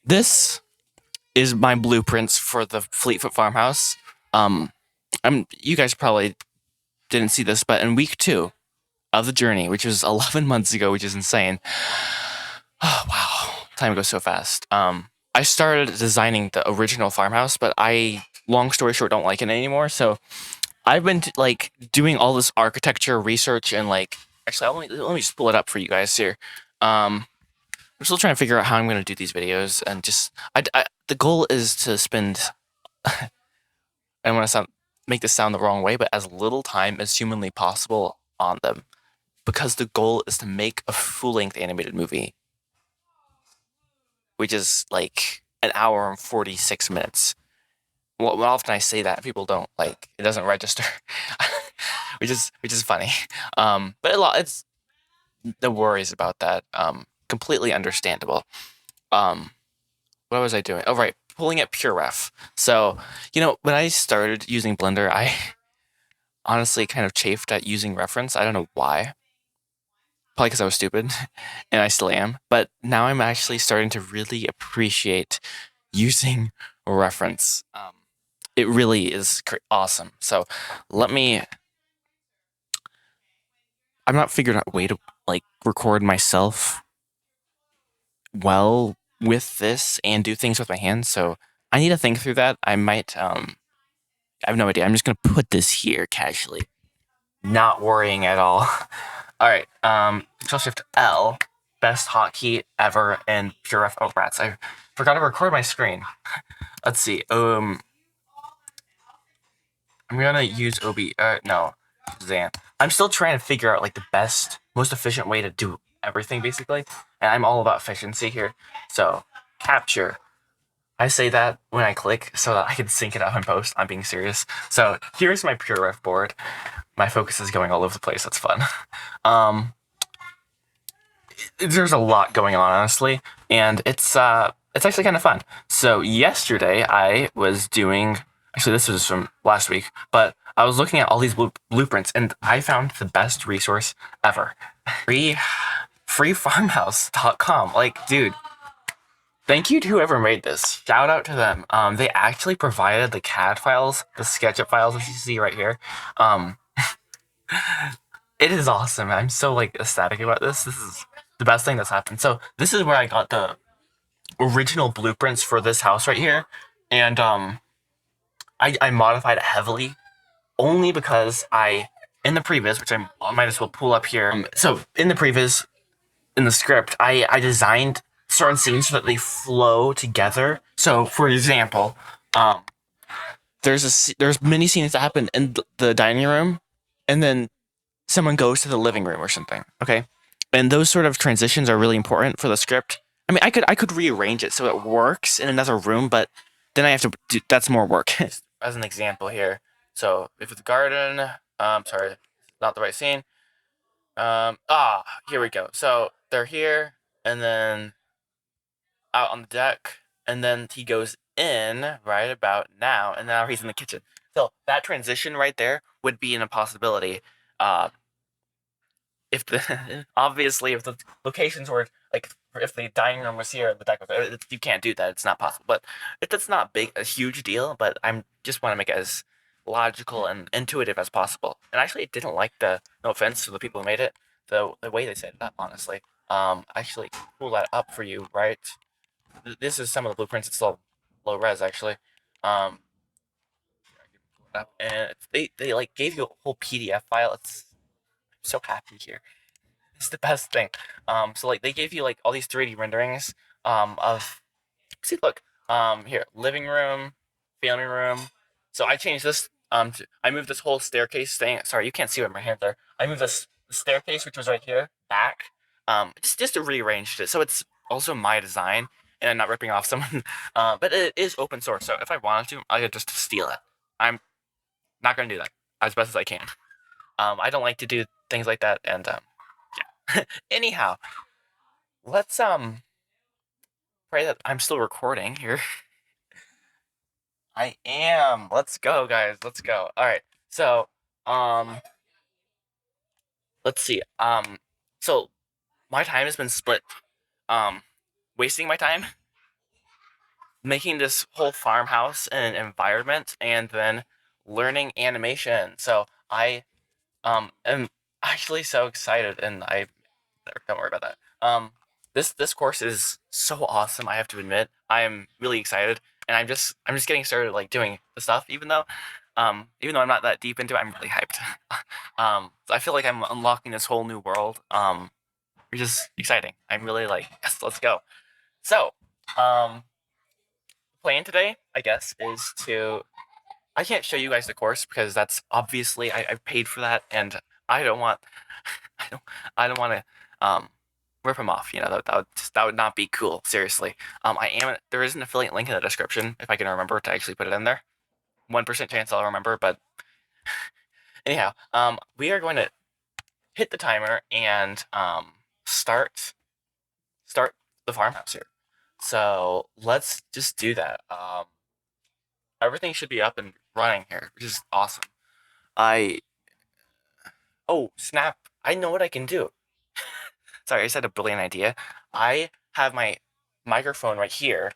This is my blueprints for the Fleetfoot farmhouse. Um, you guys probably didn't see this, but in week 2 of the journey, which was 11 months ago, which is insane. Oh, wow, time goes so fast. I started designing the original farmhouse, but long story short, don't like it anymore. So I've been like doing all this architecture research and actually, let me just pull it up for you guys here. I'm still trying to figure out how I'm going to do these videos, and the goal is to spend. I don't want to make this sound the wrong way, but as little time as humanly possible on them, because the goal is to make a full-length animated movie, which is like an hour and 46 minutes. Well, often I say that people don't like it doesn't register, which is funny. But it's the worries about that. Completely understandable. Um, what was I doing? Oh, right, pulling at PureRef. So, when I started using Blender, I honestly kind of chafed at using reference. I don't know why. Probably because I was stupid, and I still am. But now I'm actually starting to really appreciate using reference. It really is awesome. So let me. I'm not figuring out a way to record myself well with this and do things with my hands. So I need to think through that. I might. I have no idea. I'm just gonna put this here casually, not worrying at all. All right. Control Shift L, best hotkey ever in PureRef. Oh rats! I forgot to record my screen. Let's see. I'm gonna use no, Shazam. I'm still trying to figure out the best, most efficient way to do everything basically, and I'm all about efficiency here. So capture. I say that when I click so that I can sync it up in post. I'm being serious. So here's my PureRef board. My focus is going all over the place. That's fun. There's a lot going on, honestly, and it's actually kind of fun. So yesterday I was doing. Actually, this was from last week, but I was looking at all these blueprints, and I found the best resource ever. Freefarmhouse.com. Dude, thank you to whoever made this. Shout out to them. They actually provided the CAD files, the SketchUp files, which you see right here. It is awesome. I'm so ecstatic about this. This is the best thing that's happened. So this is where I got the original blueprints for this house right here, and I modified it heavily only because in the previs, which I might as well pull up here. So in the previs, in the script, I designed certain scenes so that they flow together. So for example, there's many scenes that happen in the dining room, and then someone goes to the living room or something. Okay, and those sort of transitions are really important for the script. I mean, I could rearrange it so it works in another room, but then I have to do that's more work. As an example here, so if it's a garden, sorry, not the right scene. Here we go. So they're here, and then out on the deck, and then he goes in right about now, and now he's in the kitchen. So that transition right there would be an impossibility. If the obviously if the locations were if the dining room was here and the deck was you can't do that. It's not possible. But that's not a huge deal. But I'm just want to make it as logical and intuitive as possible. And actually, I didn't like no offense to the people who made it, the way they set it up. Honestly, actually pull that up for you. Right, this is some of the blueprints. It's low res actually. Um, and they gave you a whole PDF file. I'm so happy here. It's the best thing. So they gave you all these 3D renderings of see look here living room, family room. So I changed this I moved this whole staircase thing. Sorry, you can't see what my hands are. I moved this staircase which was right here back. Just to rearrange it so it's also my design and I'm not ripping off someone. But it is open source, so if I wanted to, I could just steal it. I'm not gonna do that as best as I can. I don't like to do things like that, and yeah. Anyhow, let's pray that I'm still recording here. I am. Let's go, guys. Let's go. All right. So, let's see. So my time has been split. Wasting my time making this whole farmhouse and environment, and then learning animation. So I am actually so excited, and I don't worry about that. This course is so awesome. I have to admit, I am really excited, and I'm just getting started like doing the stuff. Even though I'm not that deep into it, I'm really hyped. So I feel like I'm unlocking this whole new world. Which is exciting. I'm really like, yes, let's go. So, plan today, I guess, is to. I can't show you guys the course because that's obviously I've paid for that, and I don't want, I don't, I don't want to rip them off. That would not be cool. Seriously. There is an affiliate link in the description if I can remember to actually put it in there. 1% chance I'll remember, but anyhow, we are going to hit the timer and start the farmhouse here. So let's just do that. Everything should be up and running here, which is awesome. Oh, snap. I know what I can do. Sorry, I just had a brilliant idea. I have my microphone right here,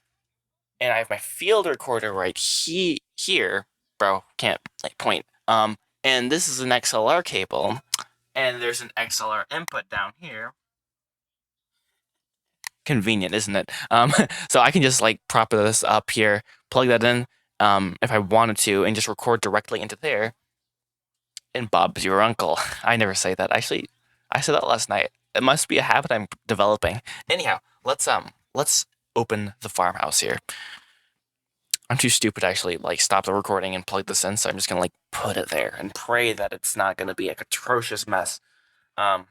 and I have my field recorder right here. Bro, can't like point. And this is an XLR cable, and there's an XLR input down here. Convenient, isn't it? So I can just like prop this up here, plug that in, if I wanted to, and just record directly into there. And Bob's your uncle. I never say that. Actually, I said that last night. It must be a habit I'm developing. Anyhow, let's open the farmhouse here. I'm too stupid to actually like stop the recording and plug this in, so I'm just gonna like put it there and pray that it's not gonna be a atrocious mess. Um,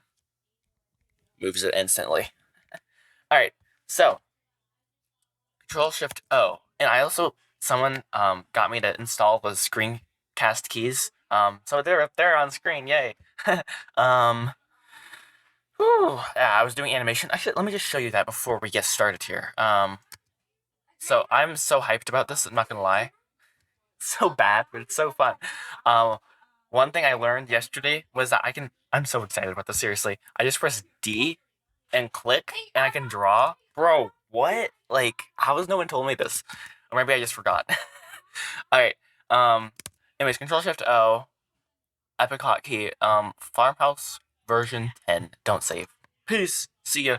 Moves it instantly. All right, so Control Shift O, and I also someone got me to install the screencast keys. So they're up there on screen. Yay. um, Whew. Yeah, I was doing animation. Actually, let me just show you that before we get started here. So I'm so hyped about this. I'm not gonna lie. So bad, but it's so fun. One thing I learned yesterday was that I'm so excited about this. Seriously, I just press D and click, and I can draw. Bro, what? Like, how has no one told me this? Or maybe I just forgot. All right. Anyways, Control Shift O, Epic Hotkey. Farmhouse version 10. Don't save. Peace. See ya.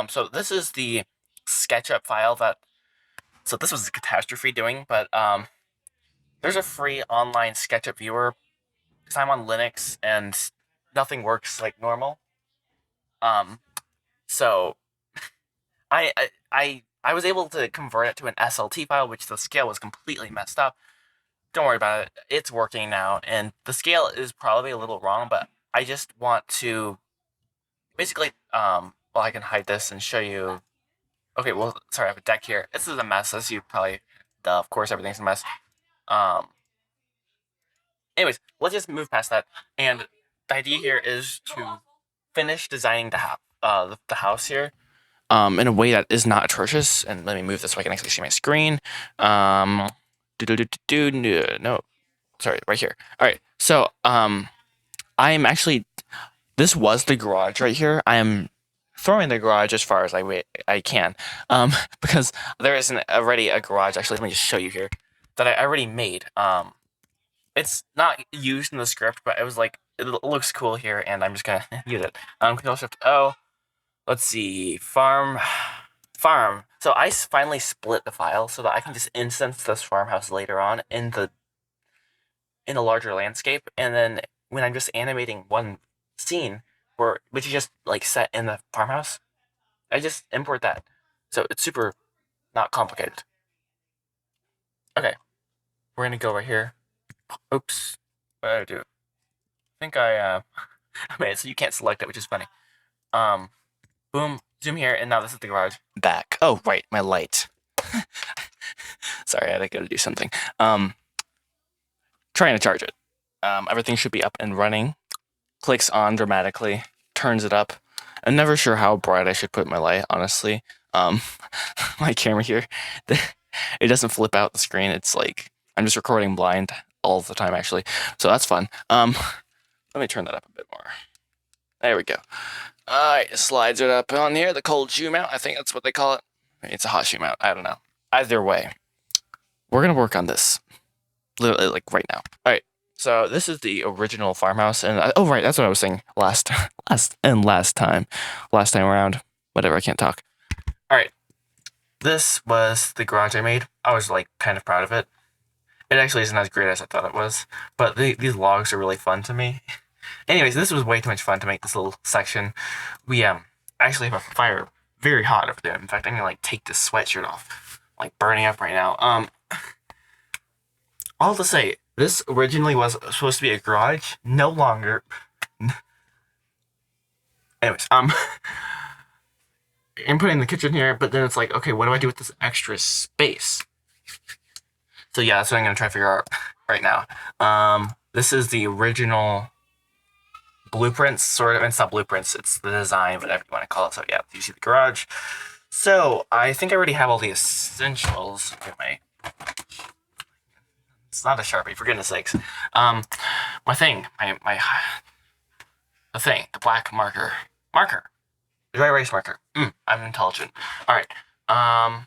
So this is the SketchUp file that. So this was a catastrophe doing, but there's a free online SketchUp viewer because I'm on Linux and nothing works like normal. So I was able to convert it to an SLT file, which the scale was completely messed up. Don't worry about it. It's working now, and the scale is probably a little wrong, but I just want to basically well, I can hide this and show you. Okay, well, sorry, I have a deck here. This is a mess, as you probably, duh, of course, everything's a mess. Um, Anyways, let's just move past that. And the idea here is to finish designing the house here, in a way that is not atrocious. And let me move this so I can actually see my screen. No, sorry, right here. All right, so I'm actually. This was the garage right here. I am throwing the garage as far as I can, because there isn't already a garage. Actually, let me just show you here that I already made. It's not used in the script, but it was like it looks cool here, and I'm just gonna use it. Control Shift O. Let's see, farm. So I finally split the file so that I can just instance this farmhouse later on in a larger landscape, and then when I'm just animating one scene, which is just like set in the farmhouse, I just import that. So it's super not complicated. Okay, we're gonna go right here. Oops, what did I do? I think I okay, so you can't select it, which is funny. Boom, zoom here, and now this is the garage. Back. Oh, right, my light. Sorry, I had to go to do something. Trying to charge it. Everything should be up and running. Clicks on dramatically, turns it up. I'm never sure how bright I should put my light, honestly. My camera here, it doesn't flip out the screen. It's like I'm just recording blind all the time, actually. So that's fun. Let me turn that up a bit more. There we go. All right, slides it up on here. The cold shoe mount, I think that's what they call it. It's a hot shoe mount. I don't know. either way, we're gonna work on this literally like right now. All right. So this is the original farmhouse, and oh right, that's what I was saying last time around. Whatever, I can't talk. All right, this was the garage I made. I was like kind of proud of it. It actually isn't as great as I thought it was, but these logs are really fun to me. Anyways, this was way too much fun to make this little section. We actually have a fire very hot over there. In fact, I'm gonna like take this sweatshirt off, like burning up right now. All to say, this originally was supposed to be a garage, no longer. Anyways, I'm putting the kitchen here, but then it's like, okay, what do I do with this extra space? So yeah, that's what I'm gonna try to figure out right now. This is the original blueprints, sort of. It's not blueprints, it's the design, whatever you want to call it. So yeah, you see the garage. So I think I already have all the essentials. Okay, it's not a Sharpie, for goodness sakes. The black marker. Dry erase marker. I'm intelligent. All right.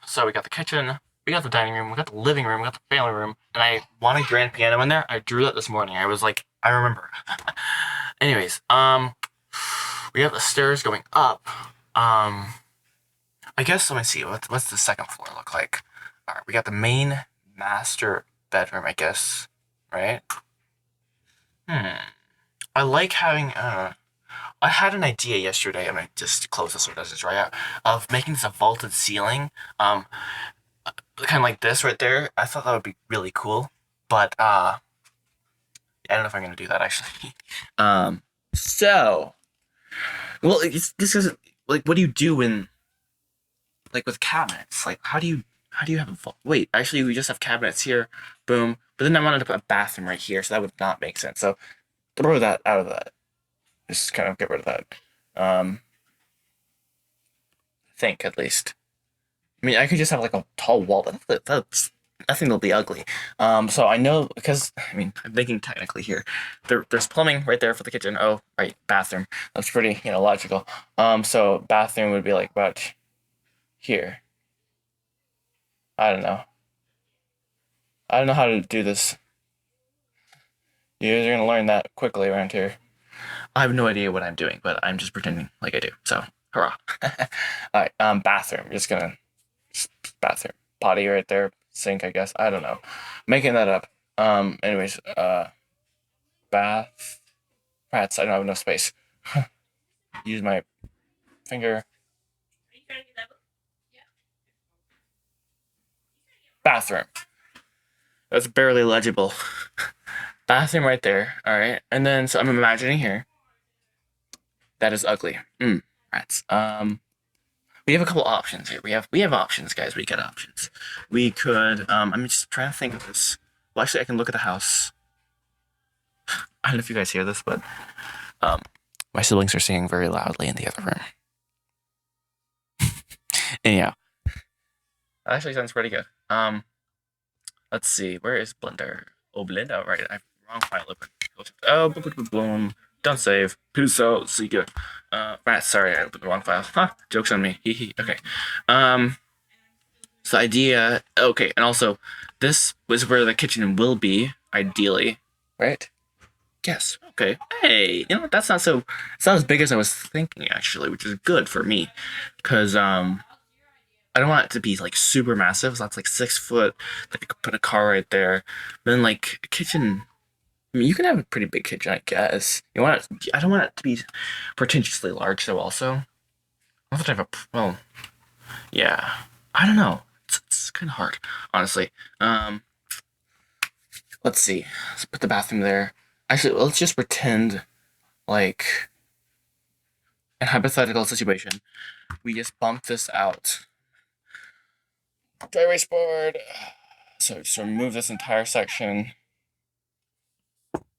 So we got the kitchen, we got the dining room, we got the living room, we got the family room, and I want a grand piano in there. I drew that this morning. I was like, I remember. Anyways, we have the stairs going up. I guess let me see. What's the second floor look like? All right, we got the main master bedroom, I guess. Right? I like having. I had an idea yesterday. I'm gonna just close this so it doesn't dry out. Of making this a vaulted ceiling. Kind of like this right there. I thought that would be really cool, but I don't know if I'm gonna do that actually. So, well, this is like, what do you do when, like, with cabinets? Like, how do you have a vault? Wait, actually, we just have cabinets here. Boom. But then I wanted to put a bathroom right here, so that would not make sense. So throw that out of that. Just kind of get rid of that. I think at least. I mean, I could just have like a tall wall. That's I think it'll be ugly. So I know because I mean I'm thinking technically here. There's plumbing right there for the kitchen. Oh, right, bathroom. That's pretty logical. So bathroom would be like about here. I don't know. I don't know how to do this. You guys are gonna learn that quickly around here. I have no idea what I'm doing, but I'm just pretending like I do. So hurrah! All right, bathroom. Just gonna bathroom potty right there, sink, I guess. I don't know, making that up. Anyways, bath. Rats. I don't have enough space. Use my finger. Bathroom. That's barely legible. Bathroom right there. All right, and then so I'm imagining here. That is ugly. Rats. We have a couple options here. We have options, guys. We got options. We could. I'm just trying to think of this. Well, actually, I can look at the house. I don't know if you guys hear this, but my siblings are singing very loudly in the other room. Anyhow, that actually sounds pretty good. Let's see. Where is Blender? Oh, Blender. Right. I have the wrong file open. Oh, boom. Don't save. Peace out. See ya. Right. Sorry, I opened the wrong file. Huh. Joke's on me. Hee hee. Okay. So idea. Okay, and also, this was where the kitchen will be ideally, right? Yes. Okay. Hey, that's not so. It's not as big as I was thinking actually, which is good for me, because I don't want it to be like super massive. So that's like 6 foot. Like you could put a car right there. Then like a kitchen. I mean, you can have a pretty big kitchen, I guess. You want it? I don't want it to be pretentiously large, though. Also, not that I have a. Well, yeah. I don't know. It's kind of hard, honestly. Let's see. Let's put the bathroom there. Actually, let's just pretend like in hypothetical situation, we just bump this out. Dry erase board. So just remove this entire section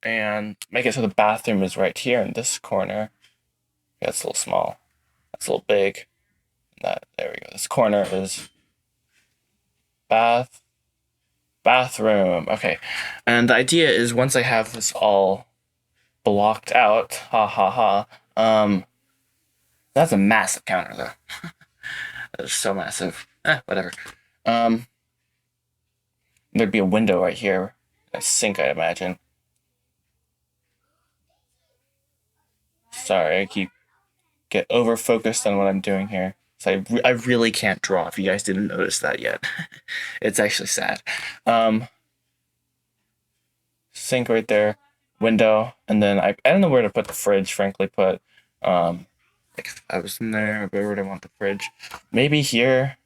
and make it so the bathroom is right here in this corner. Yeah, that's a little small. That's a little big. There we go. This corner is bathroom. Okay. And the idea is once I have this all blocked out, that's a massive counter though. That's so massive. Whatever. there'd be a window right here, a sink, I'd imagine. Sorry, I keep get over focused on what I'm doing here. So I really can't draw. If you guys didn't notice that yet, it's actually sad. Um, Sink right there, window, and then I don't know where to put the fridge. Frankly, put like if I was in there, where would I want the fridge? Maybe here,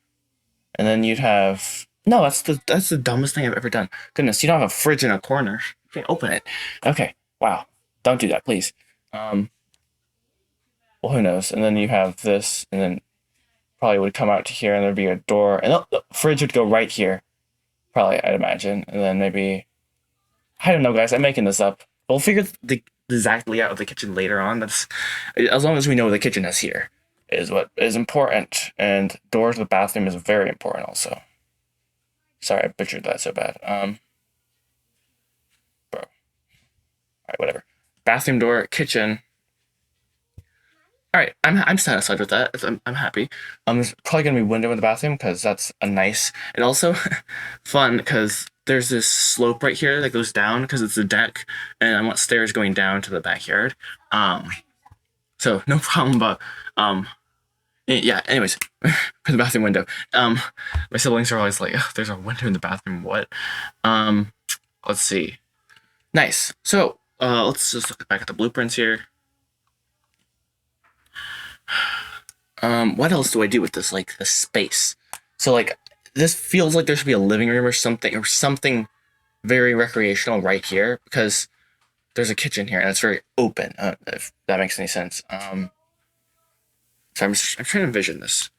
and then you'd have no. That's the dumbest thing I've ever done. Goodness, you don't have a fridge in a corner. You can't open it. Okay, wow, don't do that, please. Um, well, who knows? And then you have this, and then probably would come out to here, and there'd be a door, and the fridge would go right here. Probably, I'd imagine, and then maybe I don't know, guys. I'm making this up. We'll figure the exact layout of the kitchen later on. That's as long as we know the kitchen is here is what is important, and doors to the bathroom is very important also. Sorry, I butchered that so bad. Bro. All right, whatever. Bathroom door, kitchen. All right, I'm satisfied with that. I'm happy. There's probably gonna be a window in the bathroom because that's a nice and also fun because there's this slope right here that goes down because it's a deck, and I want stairs going down to the backyard. So no problem. But yeah. Anyways, for the bathroom window. My siblings are always like, "Ugh, there's a window in the bathroom. What?" Let's see. Nice. So let's just look back at the blueprints here. What else do I do with this? Like the space. So like this feels like there should be a living room or something very recreational right here because there's a kitchen here and it's very open. If that makes any sense. So I'm trying to envision this.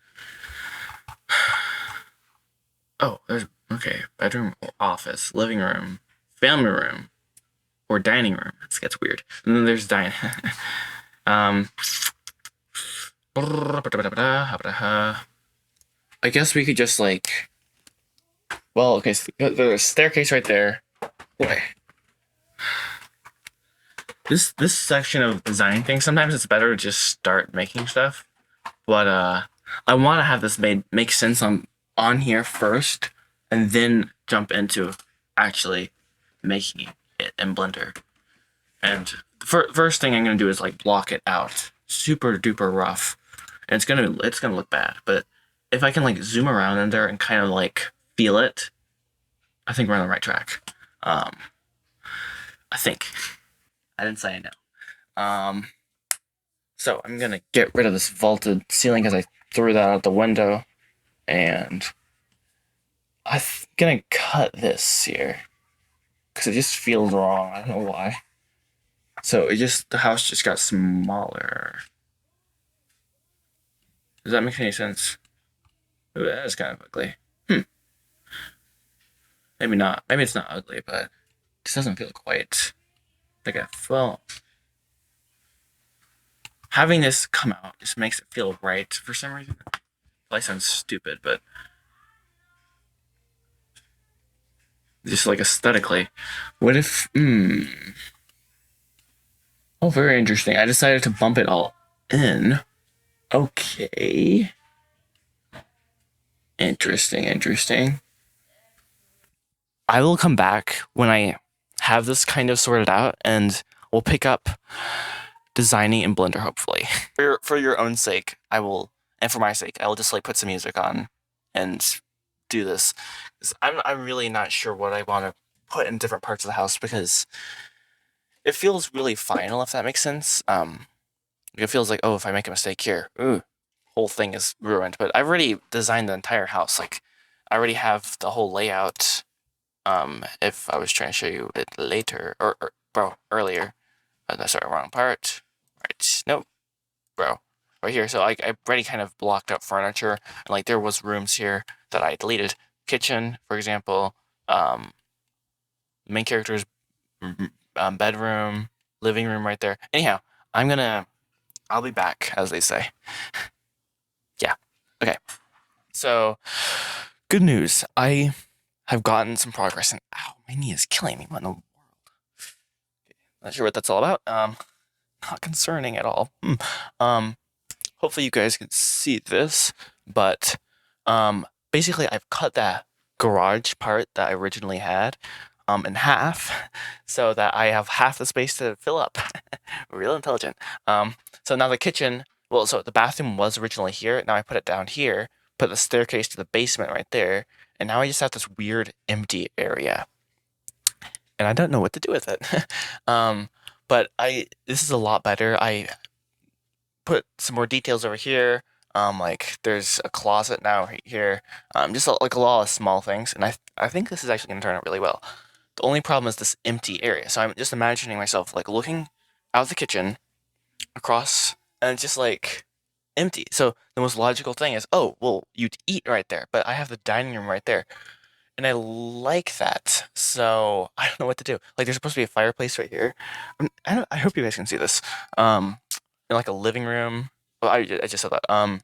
Oh, there's okay. Bedroom or office, living room, family room, or dining room. This gets weird. And then there's dining. I guess we could just like. Well, okay. So there's a staircase right there. Boy. This section of designing things, sometimes it's better to just start making stuff. But I want to have this make sense on here first, and then jump into actually making it in Blender. And the first thing I'm gonna do is like block it out, super duper rough, and it's gonna look bad. But if I can like zoom around in there and kind of like feel it, I think we're on the right track. I think. I didn't say I know. So I'm gonna get rid of this vaulted ceiling because I threw that out the window, and I'm gonna cut this here because it just feels wrong. I don't know why. So the house just got smaller. Does that make any sense? Ooh, that is kind of ugly. Maybe not. Maybe it's not ugly, but it just doesn't feel quite like a well. Having this come out just makes it feel right for some reason. It probably sounds stupid, but just like aesthetically. What if oh, very interesting. I decided to bump it all in. Okay. Interesting. I will come back when I have this kind of sorted out, and we'll pick up designing in Blender, hopefully. For your own sake, I will, and for my sake, I will just like put some music on and do this. 'Cause I'm really not sure what I want to put in different parts of the house because it feels really final, if that makes sense. It feels like, oh, if I make a mistake here, ooh, whole thing is ruined. But I've already designed the entire house. Like, I already have the whole layout. If I was trying to show you it later or earlier, sorry, wrong part. Right, nope, bro, right here. So I've already kind of blocked up furniture, and like there was rooms here that I deleted. Kitchen, for example, main character's bedroom, living room, right there. Anyhow, I'll be back, as they say. Yeah. Okay. So, good news. I have gotten some progress, and ow, my knee is killing me. What in the world? Not sure what that's all about. Not concerning at all. Hopefully you guys can see this, but basically I've cut that garage part that I originally had in half so that I have half the space to fill up. Real intelligent. So now the kitchen, well, so the bathroom was originally here. Now I put it down here, put the staircase to the basement right there, and now I just have this weird empty area. And I don't know what to do with it. But this is a lot better. I put some more details over here. Like there's a closet now right here. Just like a lot of small things, and I think this is actually gonna turn out really well. The only problem is this empty area. So I'm just imagining myself like looking out the kitchen across, and it's just like empty. So the most logical thing is, oh well, you'd eat right there, but I have the dining room right there, and I like that. So I don't know what to do. Like there's supposed to be a fireplace right here. I hope you guys can see this. In like a living room. Oh, I just said that.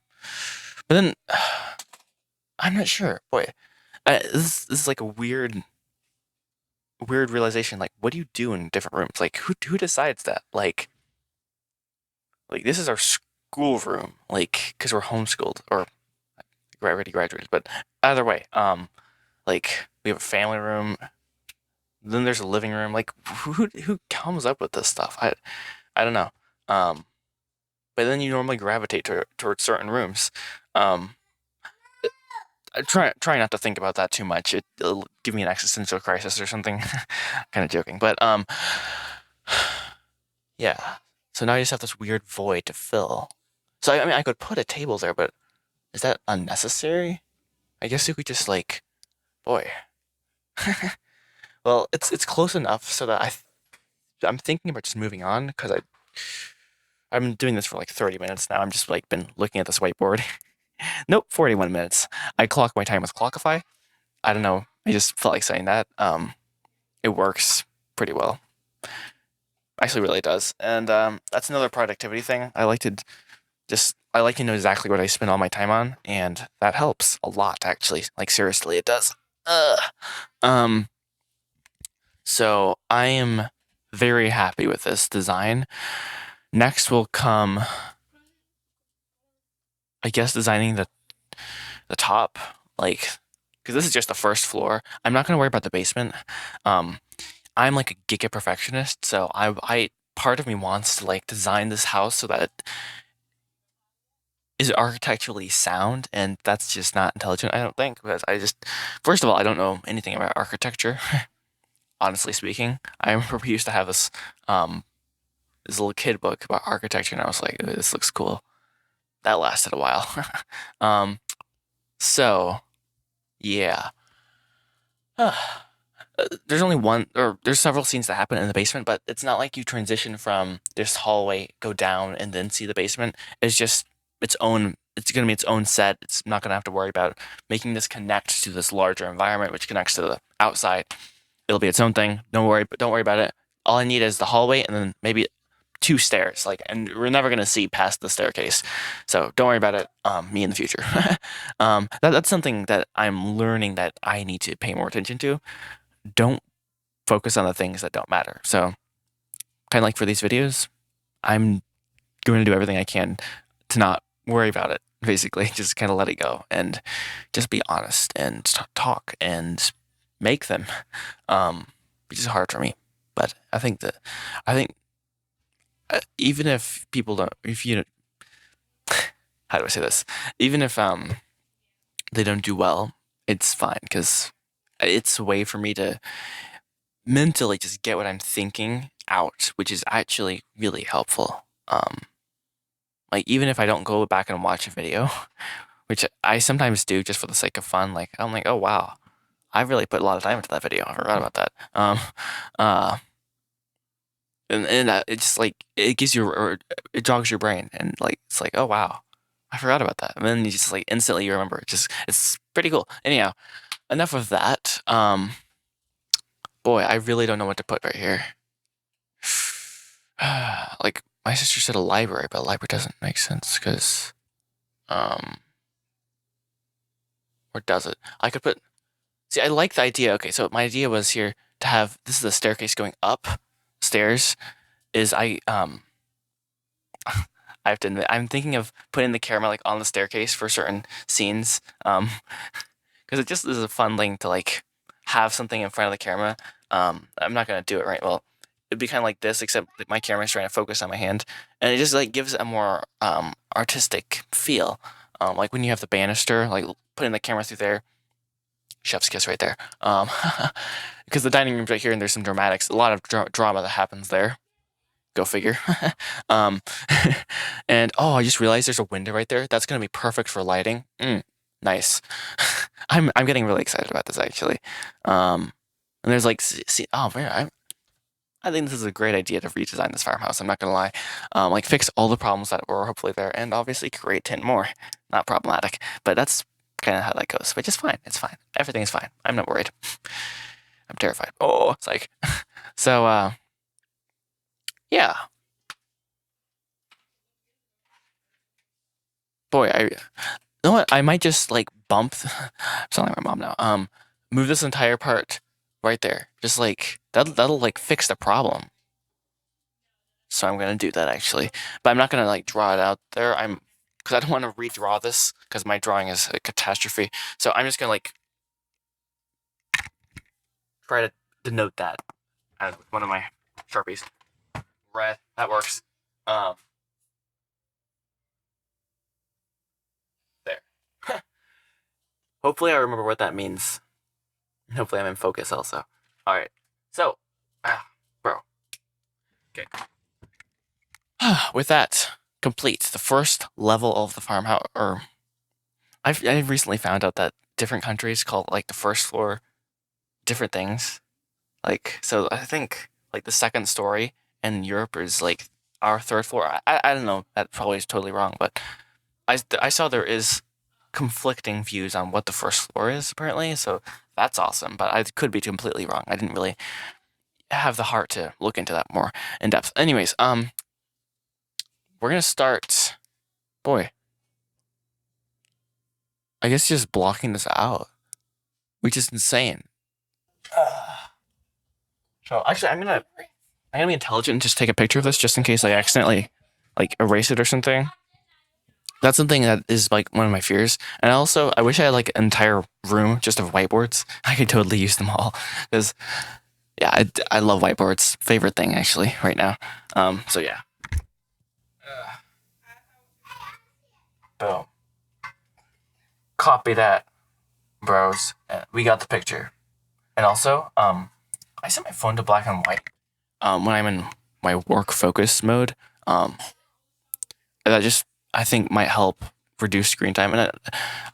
But then I'm not sure. Boy, this is like a weird realization. Like, what do you do in different rooms? Like, who decides that? Like this is our school room. Like, because we're homeschooled or already graduated. But either way, like we have a family room. Then there's a living room. Like, who comes up with this stuff? I don't know. But then you normally gravitate towards certain rooms. Um, I try not to think about that too much. It'll give me an existential crisis or something. Kind of joking, but yeah. So now you just have this weird void to fill. So I mean, I could put a table there, but is that unnecessary? I guess you could just like, boy. Well, it's close enough so that I'm thinking about just moving on because I'm doing this for like 30 minutes now. I'm just like been looking at this whiteboard. Nope, 41 minutes. I clock my time with Clockify. I don't know. I just felt like saying that. It works pretty well. Actually, really does. And that's another productivity thing. I like to know exactly what I spend all my time on, and that helps a lot. Actually, like seriously, it does. Ugh. Um. So I am very happy with this design. Next will come, I guess, designing the top, like, because this is just the first floor. I'm not gonna worry about the basement. Um, I'm like a giga perfectionist, so I part of me wants to like design this house so that it is architecturally sound, and that's just not intelligent, I don't think, because I just, first of all, I don't know anything about architecture. Honestly speaking, I remember we used to have this little kid book about architecture, and I was like, "Ooh, this looks cool." That lasted a while. um, so yeah. There's only one, or there's several scenes that happen in the basement, but it's not like you transition from this hallway, go down, and then see the basement. It's just its own. It's going to be its own set. It's not going to have to worry about making this connect to this larger environment, which connects to the outside. It'll be its own thing. Don't worry about it. All I need is the hallway, and then maybe two stairs. Like, and we're never going to see past the staircase, so don't worry about it. Me in the future. That's something that I'm learning that I need to pay more attention to. Don't focus on the things that don't matter. So, kind of like for these videos, I'm going to do everything I can to not worry about it. Basically, just kind of let it go and just be honest and talk and make them, which is hard for me. But I think even if people don't, if you, how do I say this? Even if they don't do well, it's fine because it's a way for me to mentally just get what I'm thinking out, which is actually really helpful. Like even if I don't go back and watch a video, which I sometimes do just for the sake of fun, like I'm like, oh wow, I really put a lot of time into that video. I forgot about that. Uh, and it just like it gives you or it jogs your brain, and like it's like, oh wow, I forgot about that, and then you just like instantly you remember. It's pretty cool. Anyhow, enough of that. Boy, I really don't know what to put right here. Like my sister said a library, but a library doesn't make sense because, um, or does it? I could put. See, I like the idea. Okay, so my idea was here to have this is a staircase going up stairs. Is I have to admit I'm thinking of putting the camera like on the staircase for certain scenes. because it just is a fun thing to like have something in front of the camera. I'm not gonna do it right. Well, it'd be kind of like this, except like my camera's trying to focus on my hand, and it just like gives it a more artistic feel. Like when you have the banister, like putting the camera through there, chef's kiss right there. Because the dining room's right here, and there's some dramatics, a lot of drama that happens there. Go figure. um, and oh, I just realized there's a window right there. That's gonna be perfect for lighting. Nice. I'm getting really excited about this actually. And there's like, see, oh man, I think this is a great idea to redesign this farmhouse. I'm not gonna lie. Like fix all the problems that were hopefully there, and obviously create 10 more. Not problematic, but that's kind of how that goes. Which is fine. It's fine. Everything is fine. I'm not worried. I'm terrified. Oh, it's like, so yeah. Boy, you know what? I might just like bump. Sound like my mom now. Move this entire part right there. Just like that'll like fix the problem. So I'm gonna do that actually, but I'm not gonna like draw it out there. Because I don't want to redraw this because my drawing is a catastrophe. So I'm just gonna like try to denote that as one of my sharpies. Red, that works. There. Hopefully I remember what that means. Hopefully I'm in focus also. All right. So, bro. Okay. With that complete, the first level of the farmhouse, or I've recently found out that different countries call like the first floor different things. Like, so I think like the second story in Europe is like our third floor. I don't know. That probably is totally wrong, but I saw there is conflicting views on what the first floor is apparently. So that's awesome, but I could be completely wrong. I didn't really have the heart to look into that more in depth. Anyways, we're gonna start. Boy, I guess just blocking this out, which is insane. So actually, I'm gonna be intelligent and just take a picture of this just in case I accidentally like erase it or something. That's something that is like one of my fears. And also, I wish I had like an entire room just of whiteboards. I could totally use them all because yeah, I love whiteboards. Favorite thing actually right now. So yeah. Boom. Copy that, bros. We got the picture. And also, I set my phone to black and white when I'm in my work focus mode. That just I think might help reduce screen time, and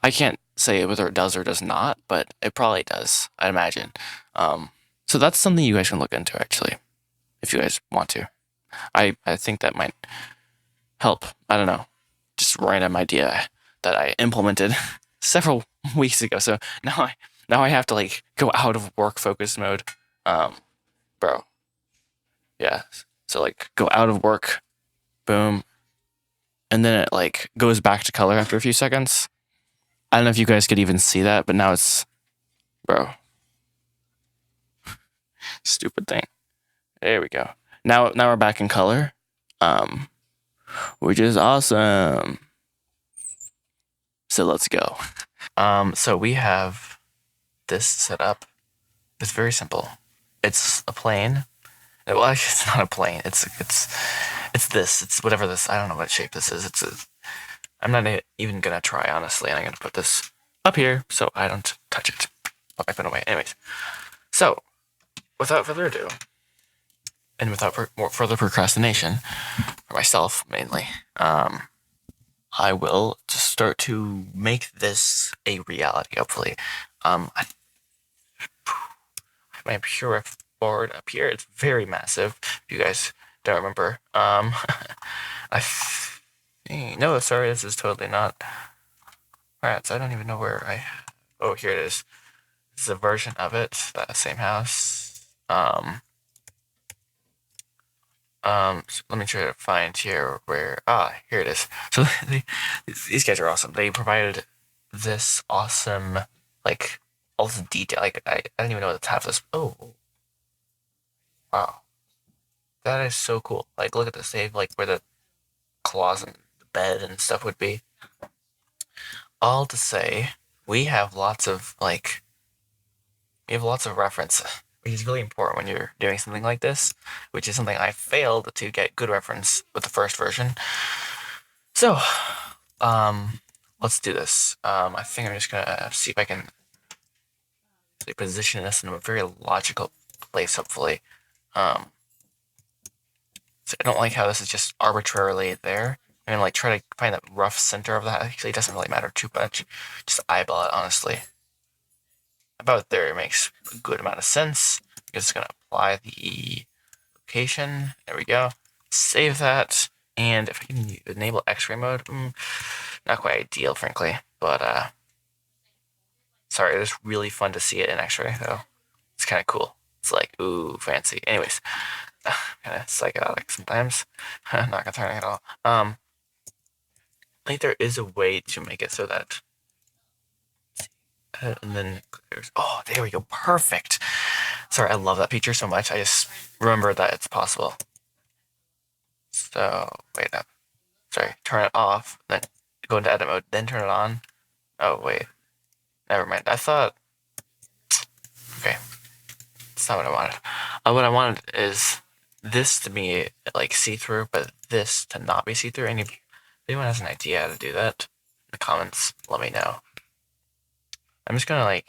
I can't say whether it does or does not, but it probably does. I'd imagine. So that's something you guys can look into actually, if you guys want to. I think that might help. I don't know, just a random idea that I implemented several weeks ago. So now I have to like go out of work focus mode, bro. Yeah. So like go out of work, boom, and then it like goes back to color after a few seconds. I don't know if you guys could even see that, but now it's, bro, stupid thing. There we go. Now we're back in color, which is awesome. So let's go. So we have this set up. It's very simple. It's a plane. Well, actually, it's not a plane. It's this. It's whatever this. I don't know what shape this is. I'm not even gonna try honestly, and I'm gonna put this up here so I don't touch it. Put my pen away. Anyways, so without further ado, and without more further procrastination, for myself mainly, I will just start to make this a reality. Hopefully, I have my pure board up here. It's very massive. If you guys don't remember, no, sorry, this is totally not. Alright, so I don't even know where oh, here it is. This is a version of it, that same house. So let me try to find here where, here it is. So these guys are awesome. They provided this awesome, like, all this detail. Like, I don't even know what to have this. Oh, wow. That is so cool. Like, look at this. They have, like, where the closet and the bed and stuff would be. All to say, we have lots of reference, which is really important when you're doing something like this, which is something I failed to get good reference with the first version. So, let's do this. I think I'm just gonna see if I can position this in a very logical place, hopefully. So I don't like how this is just arbitrarily there. I'm gonna try to find that rough center of that. Actually, it doesn't really matter too much. Just eyeball it, honestly. About there makes a good amount of sense. I'm just gonna apply the location. There we go. Save that. And if I can enable X-ray mode, not quite ideal, frankly. But sorry, it was really fun to see it in X-ray, though. It's kind of cool. It's like, ooh, fancy. Anyways, kind of psychotic sometimes. Not concerning at all. I think there is a way to make it so that, and then there's, oh, there we go, perfect. Sorry, I love that feature so much. I just remember that it's possible. So wait up. Sorry, turn it off, then go into edit mode, then turn it on. Oh wait, never mind. I thought, okay, that's not what I wanted. What I wanted is this to be see-through, but this to not be see-through. If anyone has an idea how to do that in the comments, let me know. I'm just gonna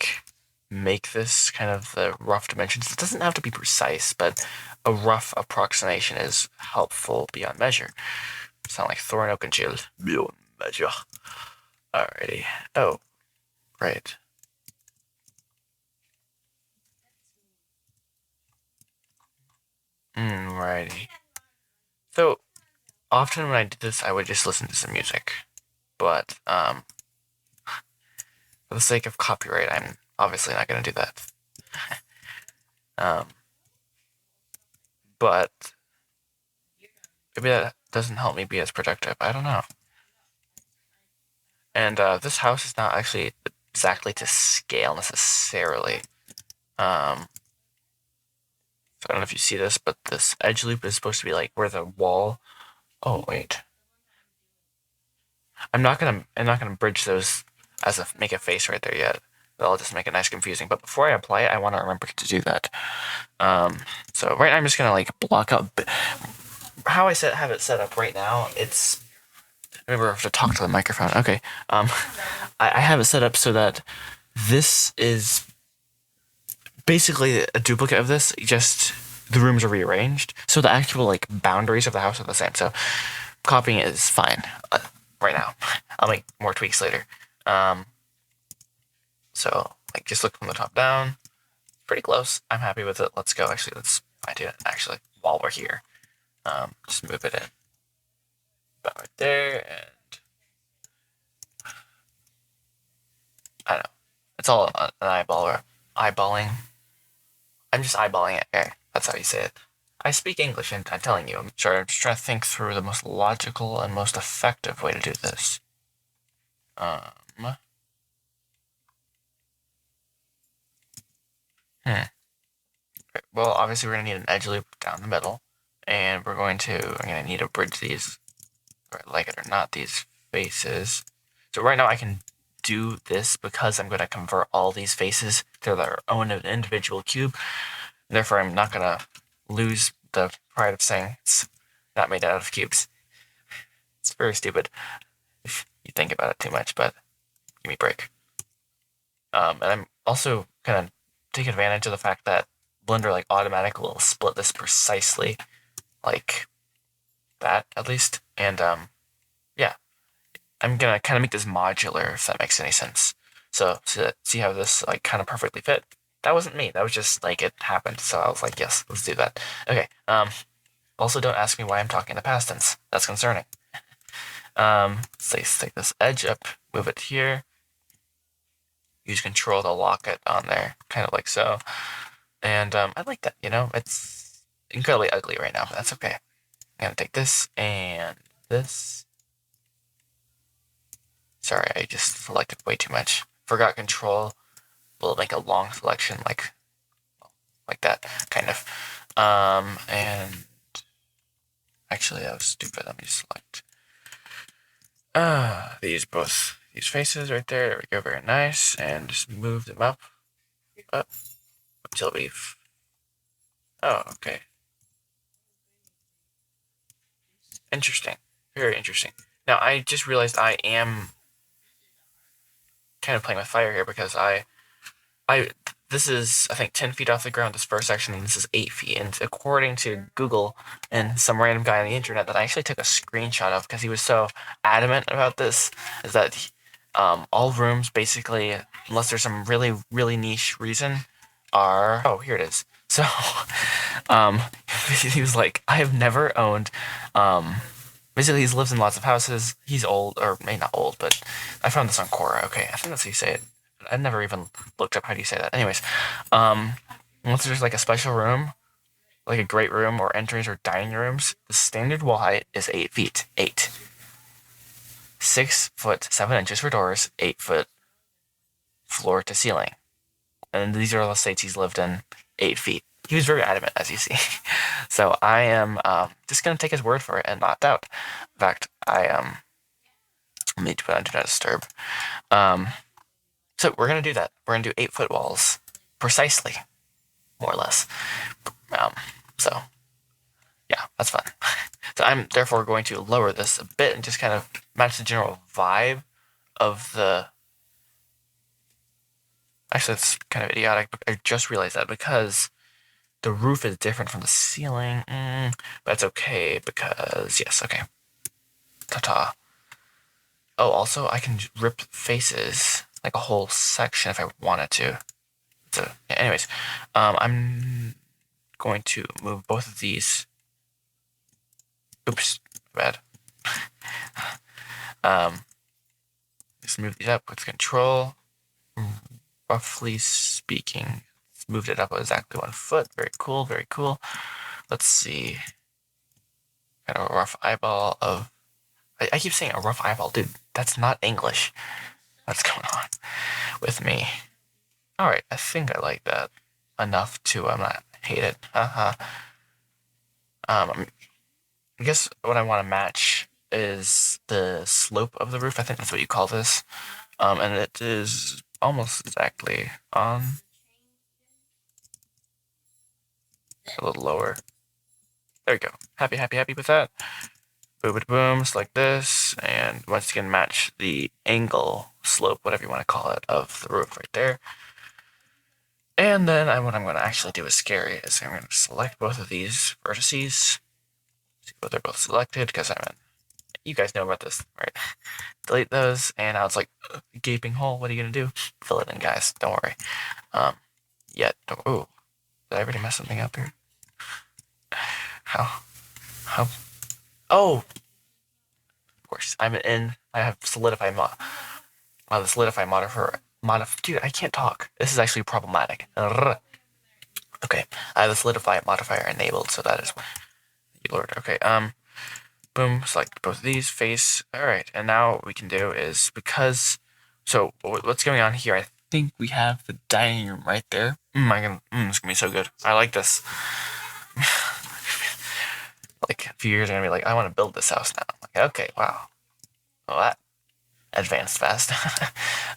make this kind of the rough dimensions. It doesn't have to be precise, but a rough approximation is helpful beyond measure. Sound like Thorin Oakenshield. Beyond measure. Alrighty. Oh, right. Righty. So, often when I did this, I would just listen to some music. But, for the sake of copyright, I'm obviously not going to do that. But maybe that doesn't help me be as productive. I don't know. And this house is not actually exactly to scale necessarily. So I don't know if you see this, but this edge loop is supposed to be where the wall. Oh wait, I'm not gonna bridge those as make a face right there yet. I'll just make it nice confusing. But before I apply it, I want to remember to do that. So right now I'm just gonna block out. How I have it set up right now, it's. Remember, I have to talk to the microphone. Okay. I have it set up so that this is basically a duplicate of this, just the rooms are rearranged. So the actual boundaries of the house are the same. So copying it is fine right now. I'll make more tweaks later. So just look from the top down. Pretty close. I'm happy with it. Let's go. Actually, let's fine tune it. Actually, while we're here, just move it in. About right there, and I don't know. It's all an eyeballing. I'm just eyeballing it. Okay, that's how you say it. I speak English, and I'm telling you. I'm just trying to think through the most logical and most effective way to do this. Well, obviously we're gonna need an edge loop down the middle, and I'm gonna need to bridge these, like it or not, these faces. So right now I can do this because I'm gonna convert all these faces to their own individual cube. Therefore, I'm not gonna lose the pride of saying it's not made out of cubes. It's very stupid if you think about it too much, but give me a break. And I'm also gonna take advantage of the fact that Blender automatically will split this precisely like that, at least. And yeah, I'm gonna kind of make this modular, if that makes any sense. So see how this kind of perfectly fit. That wasn't me. That was just it happened. So I was like, yes, let's do that. Okay. Also, don't ask me why I'm talking in the past tense. That's concerning. Let's take this edge up, move it here. Use control to lock it on there, kind of like so. And I like that. It's incredibly ugly right now, but that's okay. I'm gonna take this and this. Sorry, I just selected way too much. Forgot control. We'll make a long selection like that, kind of. And actually that was stupid. Let me select. These both. these faces right there. There we go. Very nice. And just move them up until we've. Oh, okay. Interesting. Very interesting. Now, I just realized I am kind of playing with fire here because this is, I think, 10 feet off the ground, this first section, and this is 8 feet. And according to Google and some random guy on the internet that I actually took a screenshot of because he was so adamant about this, is that all rooms, basically, unless there's some really, really niche reason, are... Oh, here it is. So, he was like, I have never owned... Basically, he lives in lots of houses. He's old, or maybe not old, but I found this on Quora. Okay, I think that's how you say it. I never even looked up how do you say that. Anyways, unless there's like a special room, like a great room or entries or dining rooms, the standard wall height is 8 feet. 8. 6 foot 7 inches for doors. 8 foot floor to ceiling. And these are all the states he's lived in. 8 feet. He was very adamant, as you see. So I am just gonna take his word for it and not doubt. In fact, let me put on Do Not Disturb. So we're going to do that. We're going to do 8 foot walls. Precisely. More or less. So, yeah, that's fun. So I'm therefore going to lower this a bit and just kind of match the general vibe of the... Actually, it's kind of idiotic, but I just realized that because the roof is different from the ceiling. But it's okay because... Yes, okay. Ta-ta. Oh, also, I can rip faces... like a whole section if I wanted to. So, yeah, anyways, I'm going to move both of these. Oops, bad. Just move these up with Control. Roughly speaking, moved it up exactly 1 foot. Very cool, very cool. Let's see. Kind of a rough eyeball of... I keep saying a rough eyeball, dude. That's not English. What's going on with me? Alright, I think I like that enough to not hate it. I guess what I want to match is the slope of the roof. I think that's what you call this. And it is almost exactly on... a little lower. There we go. Happy with that. Boom, boom, just like this. And once again, match the angle, slope, whatever you want to call it, of the roof right there. And then what I'm going to actually do is scary. Is I'm going to select both of these vertices. See what they're both selected, because you guys know about this, right? Delete those, and now it's like, gaping hole. What are you going to do? Fill it in, guys. Don't worry. Ooh. Did I already mess something up here? How? Oh! Of course. I have Solidify the Solidify modifier. Dude, I can't talk. This is actually problematic. Okay. I have the Solidify modifier enabled, so that is... Lord. Okay, boom, select both of these, face. Alright, and now what we can do is, because... So, what's going on here? I think we have the dining room right there. It's gonna be so good. I like this. Like, a few years, I'm gonna be like, I want to build this house now. Like, okay, wow. Well, that advanced fast.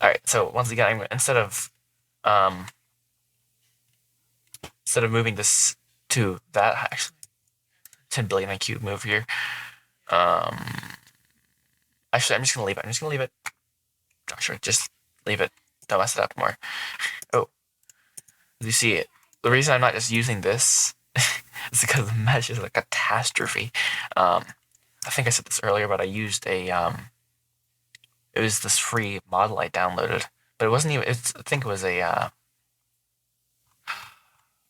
Alright, so once again, instead of moving this to that, actually, 10 billion IQ move here. Actually, I'm just gonna leave it. Joshua, just leave it. Don't mess it up more. Oh, you see it. The reason I'm not just using this is because the mesh is a catastrophe. I think I said this earlier, but I used it was this free model I downloaded, but it wasn't even. I think it was a.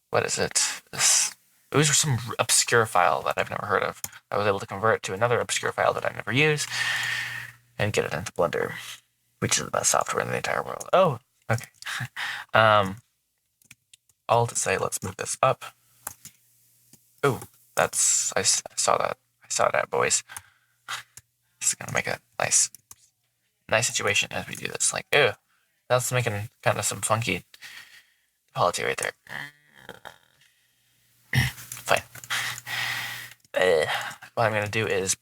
What is it? It was some obscure file that I've never heard of. I was able to convert it to another obscure file that I never use and get it into Blender, which is the best software in the entire world. Oh, okay. All to say, let's move this up. Oh, I saw that, boys. This is gonna make a nice situation as we do this. Like, ew, that's making kind of some funky quality right there. Fine. What I'm gonna do is,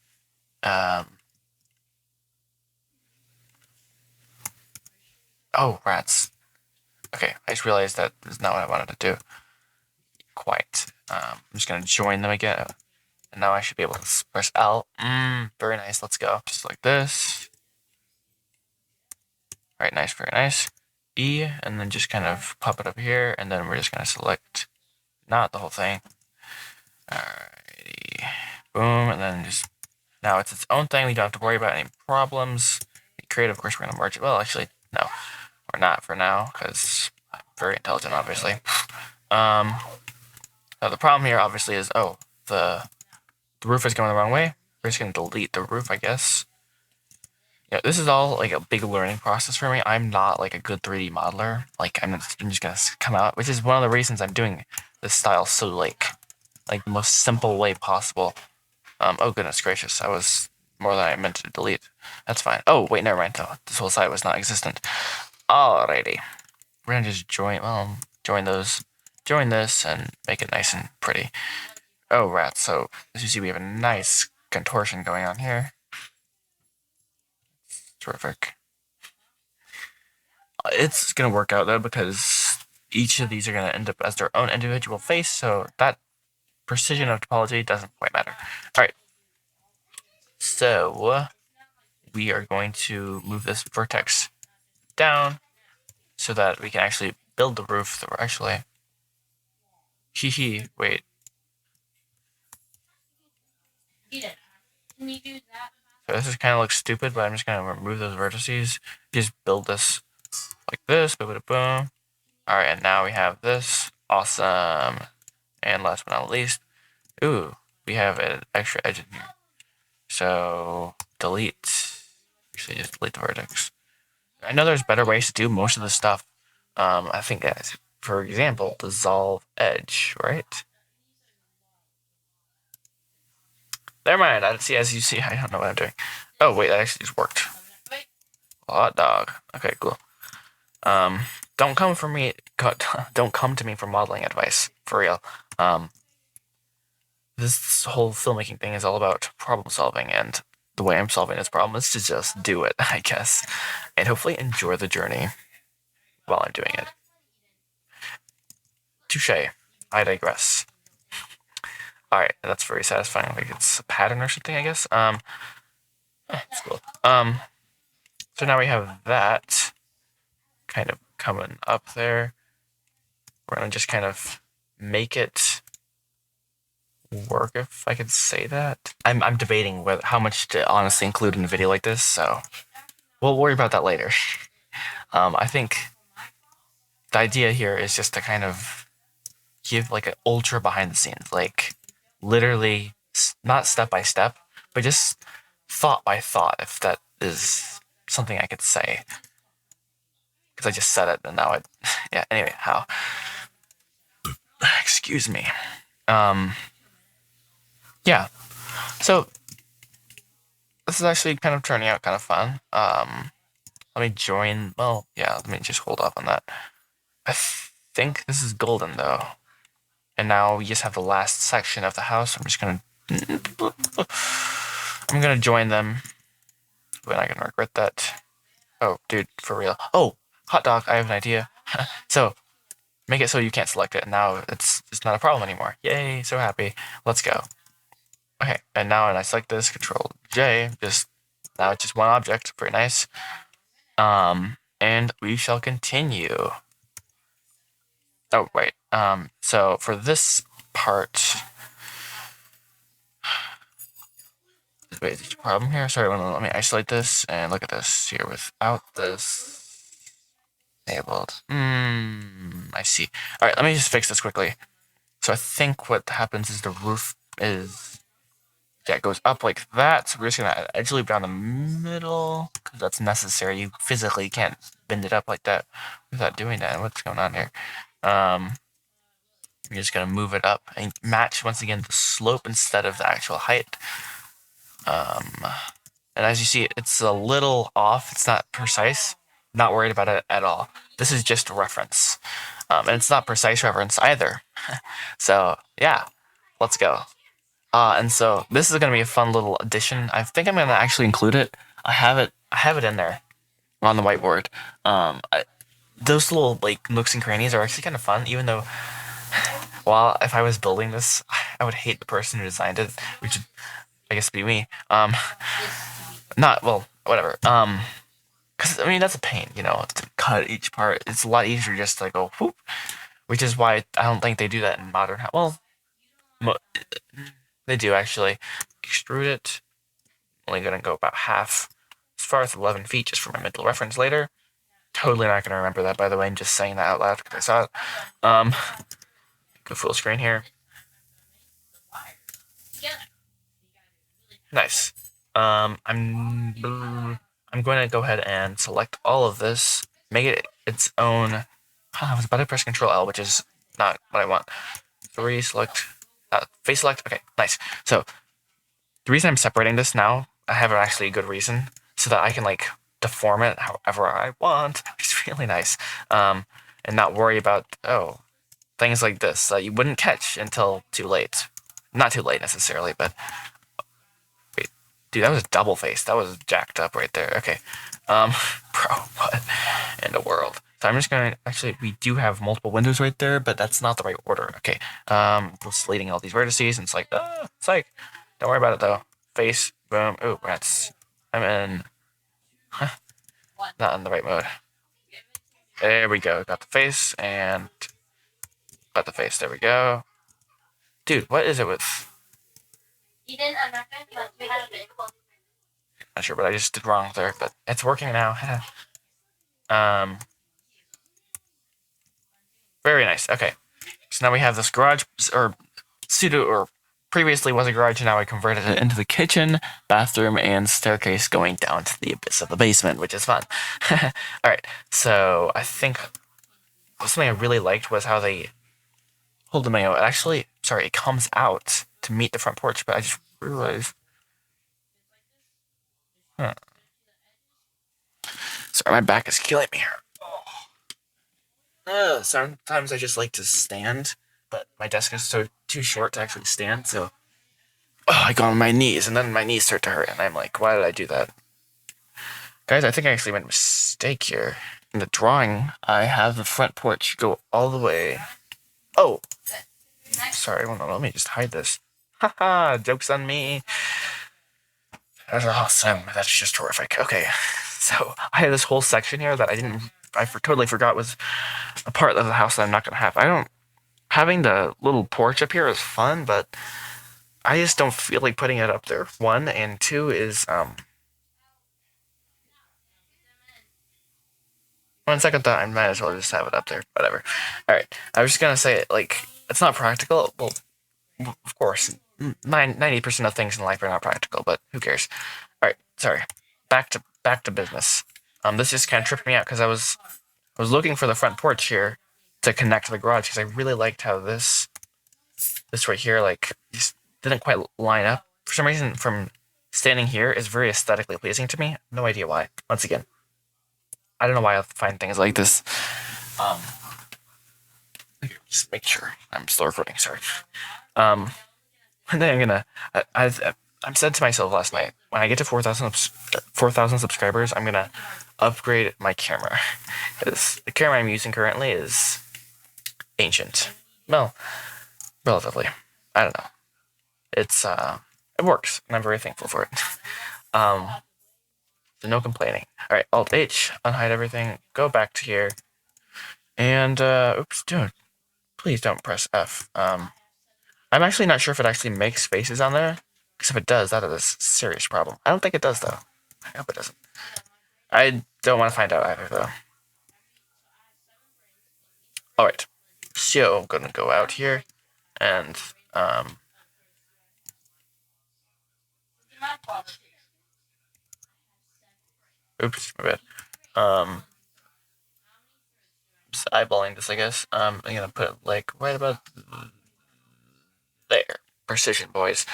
Oh, rats. Okay, I just realized that is not what I wanted to do. Quite. I'm just gonna join them again. And now I should be able to press L. Very nice. Let's go. Just like this. All right, nice, very nice. E, and then just kind of pop it up here, and then we're just gonna select not the whole thing. Alrighty. Boom, and then just now it's its own thing. We don't have to worry about any problems. We create, of course, we're gonna merge it. Well, actually, no, we're not for now because I'm very intelligent, obviously. Now the problem here, obviously, is the roof is going the wrong way. We're just gonna delete the roof, I guess. Yeah, this is all like a big learning process for me. I'm not like a good 3D modeler. Like I'm just gonna come out, which is one of the reasons I'm doing this style so like the most simple way possible. Oh goodness gracious, that was more than I meant to delete. That's fine. Oh wait, never mind. No, this whole side was not existent. Alrighty, we're gonna just join this and make it nice and pretty. Oh rats. So as you see, we have a nice contortion going on here. Terrific. It's gonna work out though because each of these are gonna end up as their own individual face, so that precision of topology doesn't quite matter. All right. So we are going to move this vertex down so that we can actually build the roof. That we're actually. Wait. Can you do that? So this is kind of looks stupid, but I'm just gonna remove those vertices. Just build this like this. Boom, boom, boom. All right, and now we have this. Awesome. And last but not least, ooh, we have an extra edge in here. So delete. Actually, just delete the vertex. I know there's better ways to do most of the stuff. I think, for example, dissolve edge, right? Never mind. As you see, I don't know what I'm doing. Oh wait, that actually just worked. Hot dog. Okay, cool. Don't come for me. Don't come to me for modeling advice. For real. This whole filmmaking thing is all about problem solving, and the way I'm solving this problem is to just do it, I guess, and hopefully enjoy the journey while I'm doing it. Touche. I digress. All right, that's very satisfying. Like it's a pattern or something, I guess. That's cool. So now we have that kind of coming up there. We're gonna just kind of make it work, if I could say that. I'm debating how much to honestly include in a video like this, so we'll worry about that later. I think the idea here is just to kind of give like an ultra behind the scenes, like literally not step by step, but just thought by thought, if that is something I could say. Because I just said it and now yeah, anyway, how? Excuse me. Yeah. So this is actually kind of turning out kind of fun. Let me join. Well, yeah, let me just hold off on that. I think this is golden though. And now we just have the last section of the house. I'm gonna join them. We're not gonna regret that. Oh, dude, for real. Oh, hot dog, I have an idea. So, make it so you can't select it, and now it's not a problem anymore. Yay, so happy. Let's go. Okay, and now when I select this, Control J, now it's just one object. Very nice. And we shall continue. Oh, wait. So for this part, wait, is there a problem here? Sorry, let me isolate this and look at this here without this enabled. I see. All right, let me just fix this quickly. So I think what happens is the roof it goes up like that. So we're just gonna edge loop down the middle because that's necessary. You physically can't bend it up like that without doing that. What's going on here? We're just gonna move it up and match once again the slope instead of the actual height. And as you see, it's a little off. It's not precise. Not worried about it at all. This is just a reference. And it's not precise reference either. So yeah, let's go. And so this is gonna be a fun little addition. I think I'm gonna actually include it. I have it in there. on the whiteboard. Those little like nooks and crannies are actually kind of fun, even though, well, if I was building this, I would hate the person who designed it, which would, I guess, be me. Not well, whatever. Because I mean that's a pain, to cut each part. It's a lot easier just to go whoop, which is why I don't think they do that in modern. Well, they do actually. Extrude it. Only gonna go about half, as far as 11 feet, just for my mental reference later. Totally not gonna remember that, by the way. I'm just saying that out loud because I saw it. Go full screen here. Nice. I'm going to go ahead and select all of this, make it its own. I was about to press Control L, which is not what I want. 3 select, face select. Okay, nice. So the reason I'm separating this now, I have actually a good reason, so that I can like deform it however I want. It's really nice, and not worry about things like this that you wouldn't catch until too late. Not too late necessarily, but wait, dude, that was a double face. That was jacked up right there. Okay, bro, what in the world? So I'm just gonna actually, we do have multiple windows right there, but that's not the right order. Okay, just deleting all these vertices, and it's like, don't worry about it though. Face, boom. Ooh, rats. I'm in. Not in the right mode. There we go. Got the face and got the face. There we go. Dude, what is it with? Not sure what I just did wrong there, but it's working now. Very nice. Okay, so now we have this garage, or previously was a garage, and now I converted it into the kitchen, bathroom, and staircase going down to the abyss of the basement, which is fun. All right, so I think something I really liked was how they hold the mayo. It comes out to meet the front porch, but I just realized. Sorry, my back is killing me here. Sometimes I just like to stand, but my desk is too short to actually stand, so I go on my knees, and then my knees start to hurt, and I'm like, why did I do that? Guys, I think I actually made a mistake here. In the drawing, I have the front porch go all the way. Oh! Sorry, hold on, let me just hide this. Haha, joke's on me. That's awesome. That's just horrific. Okay, so I have this whole section here that I totally forgot was a part of the house that I'm not gonna have. Having the little porch up here is fun, but I just don't feel like putting it up there. 1 and 2 is one second thought, I might as well just have it up there. Whatever. All right, I was just gonna say it's not practical. Well, of course, 90% of things in life are not practical, but who cares? All right, sorry. Back to business. This just kind of tripped me out because I was looking for the front porch here to connect to the garage because I really liked how this right here just didn't quite line up for some reason. From standing here is very aesthetically pleasing to me. No idea why. Once again, I don't know why I find things like this. Just make sure I'm still recording. Sorry. And then I'm gonna. I said to myself last night, when I get to 4,000 subscribers, I'm gonna upgrade my camera. Because the camera I'm using currently is ancient. Well, relatively. I don't know. It works, and I'm very thankful for it. So no complaining. All right, Alt H, unhide everything. Go back to here, and oops, dude, please don't press F. I'm actually not sure if it actually makes spaces on there. Because if it does, that is a serious problem. I don't think it does, though. I hope it doesn't. I don't want to find out either, though. Alright. So, I'm going to go out here. And, oops, my bad. Just eyeballing this, I guess. I'm going to put it, right about there. Precision, boys.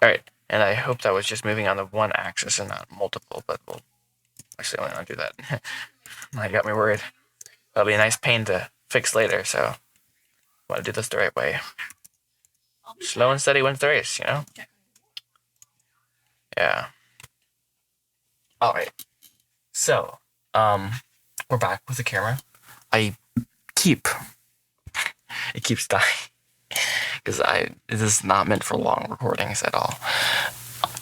Alright. And I hope that was just moving on the one axis and not multiple, but we'll actually only not do that. That got me worried. That'll be a nice pain to fix later, so I want to do this the right way. Slow and steady wins the race, Yeah. Alright. So, um, we're back with the camera. I keep it keeps dying because it is not meant for long recordings at all.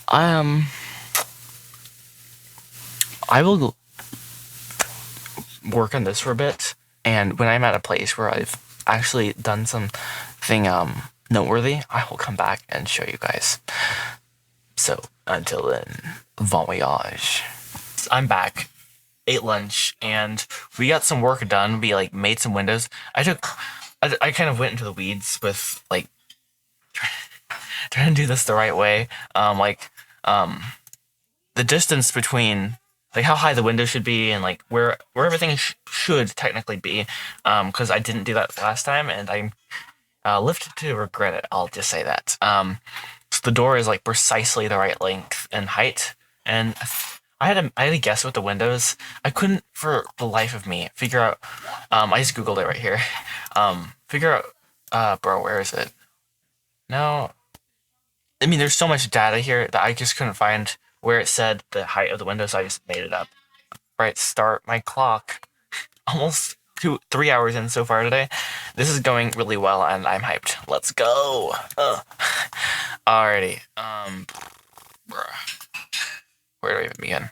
I will work on this for a bit, and when I'm at a place where I've actually done something noteworthy, I will come back and show you guys. So until then, bon voyage. I'm back, ate lunch, and we got some work done. We like made some windows. I kind of went into the weeds with like trying to do this the right way. The distance between like how high the window should be and like where everything should technically be. Because I didn't do that last time, and I'm lifted to regret it. I'll just say that. So the door is like precisely the right length and height, and I had to guess with the windows. I couldn't for the life of me figure out. I just googled it right here. Figure out. Bro, where is it? No, I mean there's so much data here that I just couldn't find where it said the height of the window, so I just made it up. Right, start my clock. Almost 3 hours in so far today. This is going really well, and I'm hyped. Let's go. Alrighty. Bruh. Where do I even begin?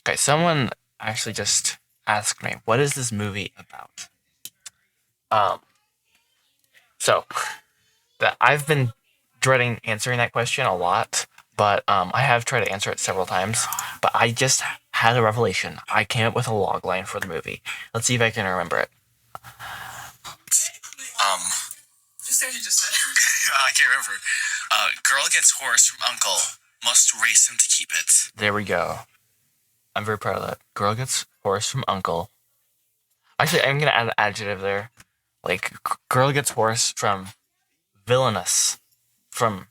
Okay, someone actually just asked me, what is this movie about? So that I've been dreading answering that question a lot, but I have tried to answer it several times. But I just had a revelation. I came up with a log line for the movie. Let's see if I can remember it. Just say what you just said. I can't remember. Girl gets horse from uncle. Must race him to keep it. There we go. I'm very proud of that. Girl gets horse from uncle. Actually, I'm gonna add an adjective there. Like, girl gets horse from villainous. From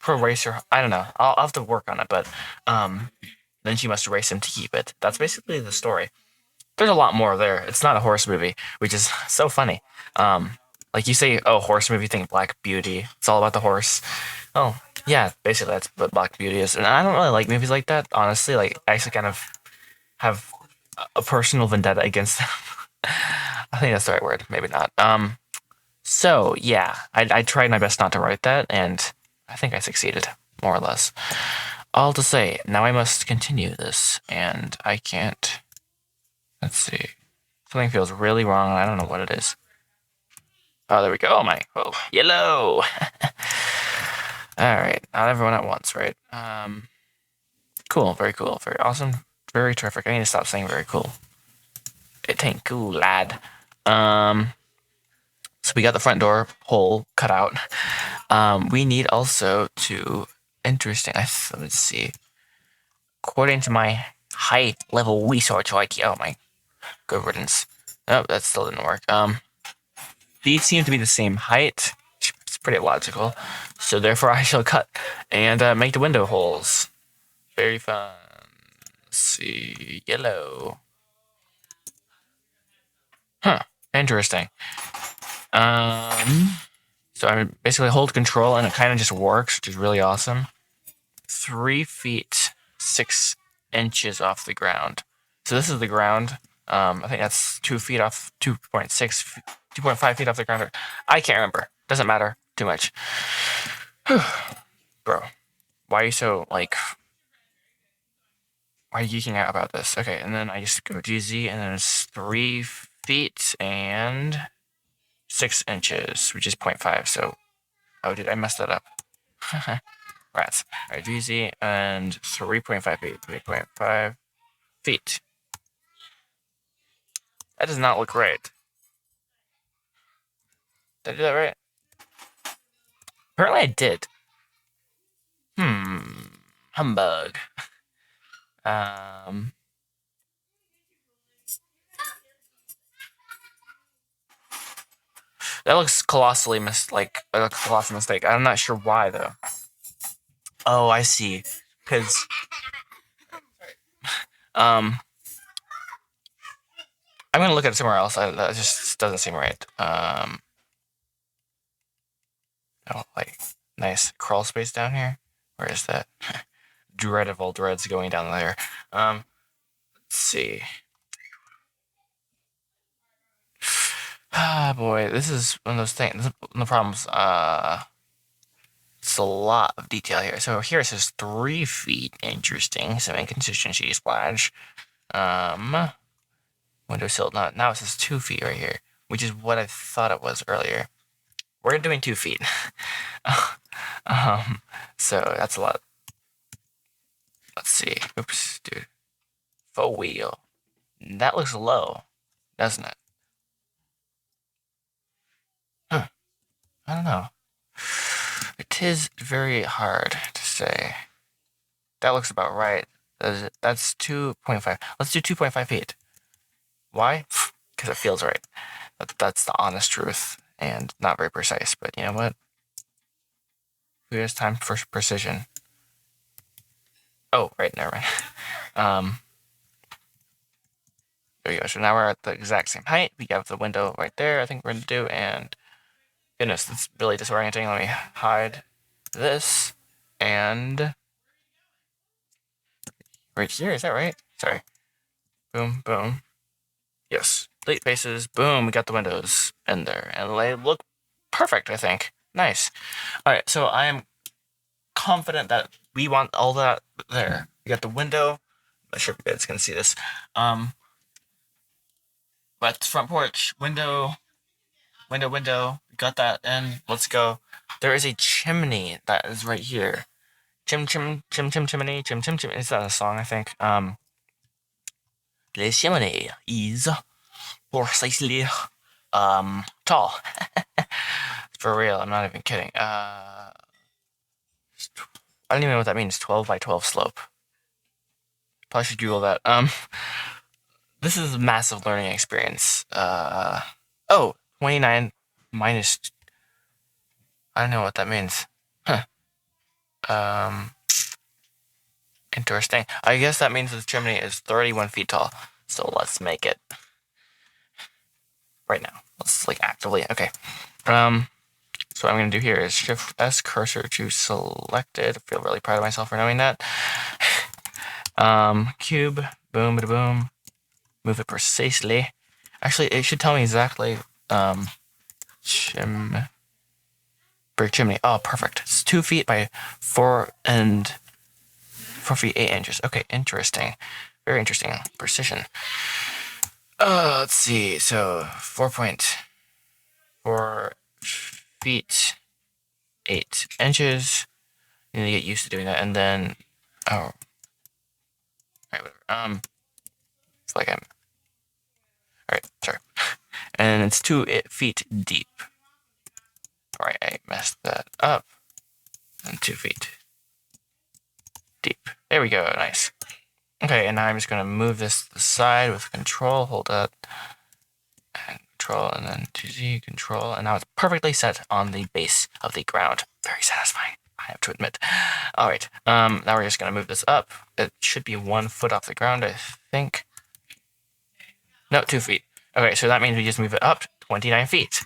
racer. I don't know. I'll have to work on it, but then she must race him to keep it. That's basically the story. There's a lot more there. It's not a horse movie, which is so funny. Like you say, oh, horse movie, think Black Beauty. It's all about the horse. Oh, yeah, basically that's what Black Beauty is. And I don't really like movies like that, honestly. Like, I actually kind of have a personal vendetta against them. I think that's the right word. Maybe not. So, yeah, I tried my best not to write that, and I think I succeeded, more or less. All to say, now I must continue this, and I can't. Let's see. Something feels really wrong, and I don't know what it is. Oh, there we go. Oh, my. Oh, yellow. All right. Not everyone at once, right? Cool. Very cool. Very awesome. Very terrific. I need to stop saying very cool. It ain't cool, lad. So we got the front door hole cut out. We need also to... Interesting. Let's see. According to my high level research IQ... Oh, my. Good riddance. Oh, that still didn't work. These seem to be the same height. It's pretty logical. So therefore I shall cut and make the window holes. Very fun. Let's see. Yellow. Huh. Interesting. So I basically hold control and it kind of just works, which is really awesome. 3 feet 6 inches off the ground. So this is the ground. I think that's 2 feet off, 2.5 feet off the ground. I can't remember. Doesn't matter too much. Bro, why are you so, like... Why are you geeking out about this? Okay, and then I just go GZ, and then it's 3 feet and 6 inches, which is 0.5, so... Oh, dude, I messed that up. Rats. Alright, GZ, and 3.5 feet. 3.5 feet. That does not look right. Did I do that right? Apparently I did. Humbug. That looks colossally a colossal mistake. I'm not sure why though. Oh, I see. Because I'm gonna look at it somewhere else. That just doesn't seem right. Oh, like nice crawl space down here. Where is that? Dread of all dreads going down there. Let's Let's see. Ah, boy, this is one of those things. This is one of the problems. It's a lot of detail here. So here it says 3 feet. Interesting. Some inconsistency splash. Windowsill. Now it says 2 feet right here, which is what I thought it was earlier. We're doing 2 feet. So that's a lot. Let's see. Oops, dude. Faux wheel. That looks low, doesn't it? Huh. I don't know. It is very hard to say. That looks about right. That's 2.5. Let's do 2.5 feet. Why? Because it feels right. That's the honest truth, and not very precise, but you know what? Who has time for precision? Oh, right, never mind. There you go. So now we're at the exact same height. We have the window right there, I think we're going to do, and goodness, that's really disorienting. Let me hide this, and right here, is that right? Sorry. Boom, boom. Yes. Delete faces. Boom, we got the windows in there, and they look perfect, I think. Nice. All right, so I am confident that we want all that there. We got the window. I'm not sure if you guys can see this. But front porch, window, window. We got that in. Let's go. There is a chimney that is right here. Chimney. Is that a song, I think? The chimney is precisely tall. For real, I'm not even kidding. I don't even know what that means. 12 by 12 slope. Probably should Google that. This is a massive learning experience. 29 minus. I don't know what that means. Huh. Interesting. I guess that means the chimney is 31 feet tall. So let's make it right now. Let's actively. Okay. So what I'm going to do here is Shift S cursor to selected. I feel really proud of myself for knowing that. Cube. Boom, bada boom. Move it precisely. Actually, it should tell me exactly. Chimney. Oh, perfect. It's 2 feet by 4 feet 8 inches. Okay, interesting. Very interesting. Precision. Let's see. So 4.4 feet 8 inches. You need to get used to doing that, and then all right, whatever. I feel like I'm. All right, sorry. And it's 2 feet deep. All right, I messed that up. And 2 feet deep. There we go. Nice. Okay, and now I'm just going to move this to the side with control. Hold that. And control, and then 2Z, control. And now it's perfectly set on the base of the ground. Very satisfying, I have to admit. All right. Now we're just going to move this up. It should be 1 foot off the ground, I think. No, 2 feet. Okay, so that means we just move it up 29 feet.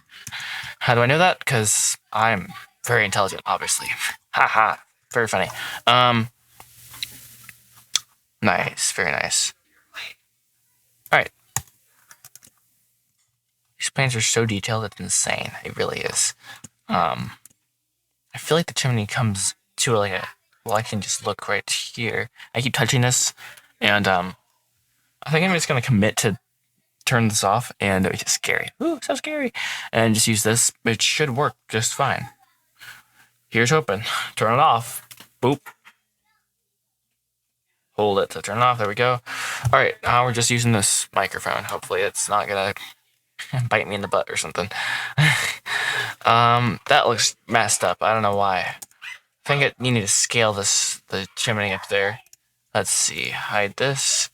How do I know that? Because I'm very intelligent, obviously. Haha. Very funny. Nice. Very nice. Alright. These plans are so detailed, it's insane. It really is. I feel like the chimney comes to I can just look right here. I keep touching this, and I think I'm just going to commit to turn this off, and it's just scary. Ooh, so scary. And just use this. It should work just fine. Here's hoping. Turn it off. Boop. Hold it to turn it off. There we go. All right, now we're just using this microphone. Hopefully it's not going to bite me in the butt or something. That looks messed up. I don't know why. I think you need to scale the chimney up there. Let's see. Hide this.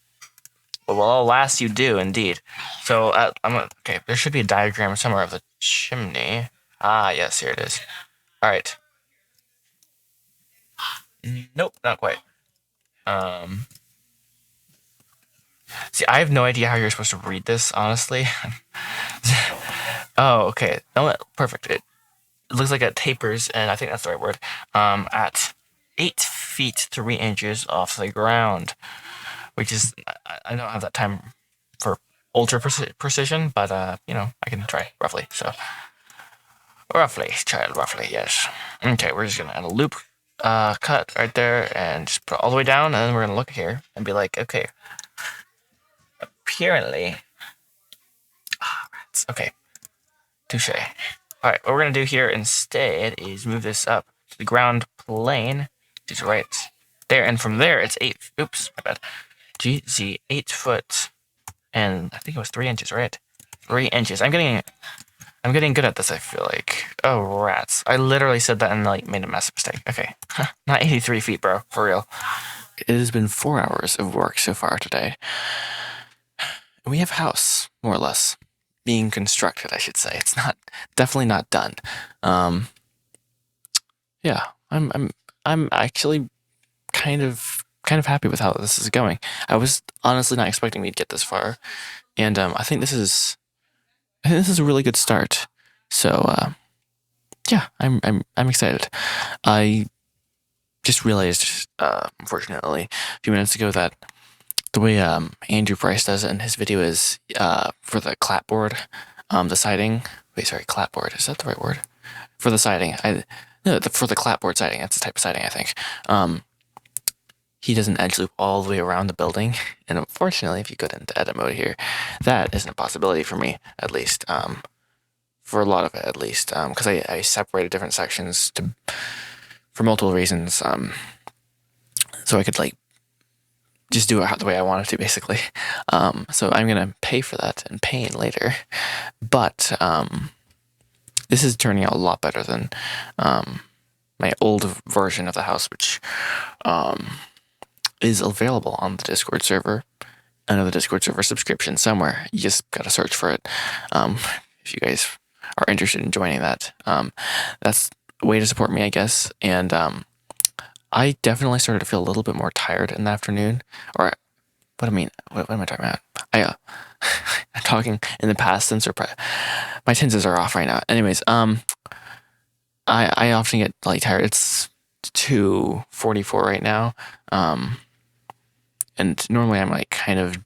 Well, alas, you do indeed. So okay. There should be a diagram somewhere of the chimney. Ah, yes, here it is. All right. Nope, not quite. See, I have no idea how you're supposed to read this, honestly. Oh, okay. No, perfect. It looks like it tapers, and I think that's the right word. At 8 feet 3 inches off the ground, which is I don't have that time for ultra precision, but I can try roughly. So roughly, child, roughly, yes. Okay, we're just gonna add a loop cut right there and just put it all the way down, and then we're gonna look here and be like, okay, apparently, rats. Okay, touche. All right, what we're gonna do here instead is move this up to the ground plane, just right there, and from there it's 8. Oops, my bad. GZ 8 foot, and I think it was 3 inches, right? 3 inches. I'm getting good at this, I feel like. Oh, rats. I literally said that and made a massive mistake. Okay. Not 83 feet, bro. For real. It has been 4 hours of work so far today. We have a house, more or less, being constructed, I should say. It's definitely not done. Yeah, I'm actually kind of happy with how this is going. I was honestly not expecting we'd get this far, and I think this is a really good start. So yeah, I'm excited. I just realized, unfortunately, a few minutes ago that the way Andrew Price does it in his video is for the clapboard, the siding. Wait, sorry, clapboard. Is that the right word? For the siding, for the clapboard siding. That's the type of siding, I think. He does an edge loop all the way around the building, and unfortunately, if you go into edit mode here, that isn't a possibility for me, at least. For a lot of it, at least, because I separated different sections for multiple reasons, so I could just do it the way I wanted to, basically. So I'm gonna pay for that in pain later, but this is turning out a lot better than my old version of the house, which is available on the Discord server. I know the Discord server subscription somewhere. You just gotta search for it. If you guys are interested in joining that, that's a way to support me, I guess. And I definitely started to feel a little bit more tired in the afternoon. Or what am I talking about? I'm talking in the past tense, or my tenses are off right now. Anyways, I often get tired. It's 2:44 right now. And normally I'm kind of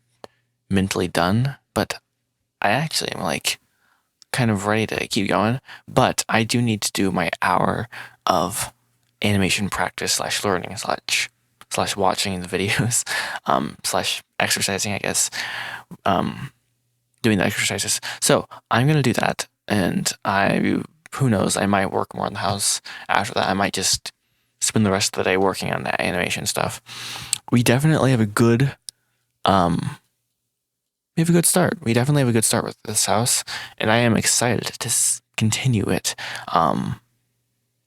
mentally done, but I actually am kind of ready to keep going. But I do need to do my hour of animation practice / learning / watching the videos / exercising, I guess, doing the exercises. So I'm gonna do that, and who knows, I might work more in the house after that. I might just spend the rest of the day working on that animation stuff. We definitely have a good start. We definitely have a good start with this house, and I am excited to continue it over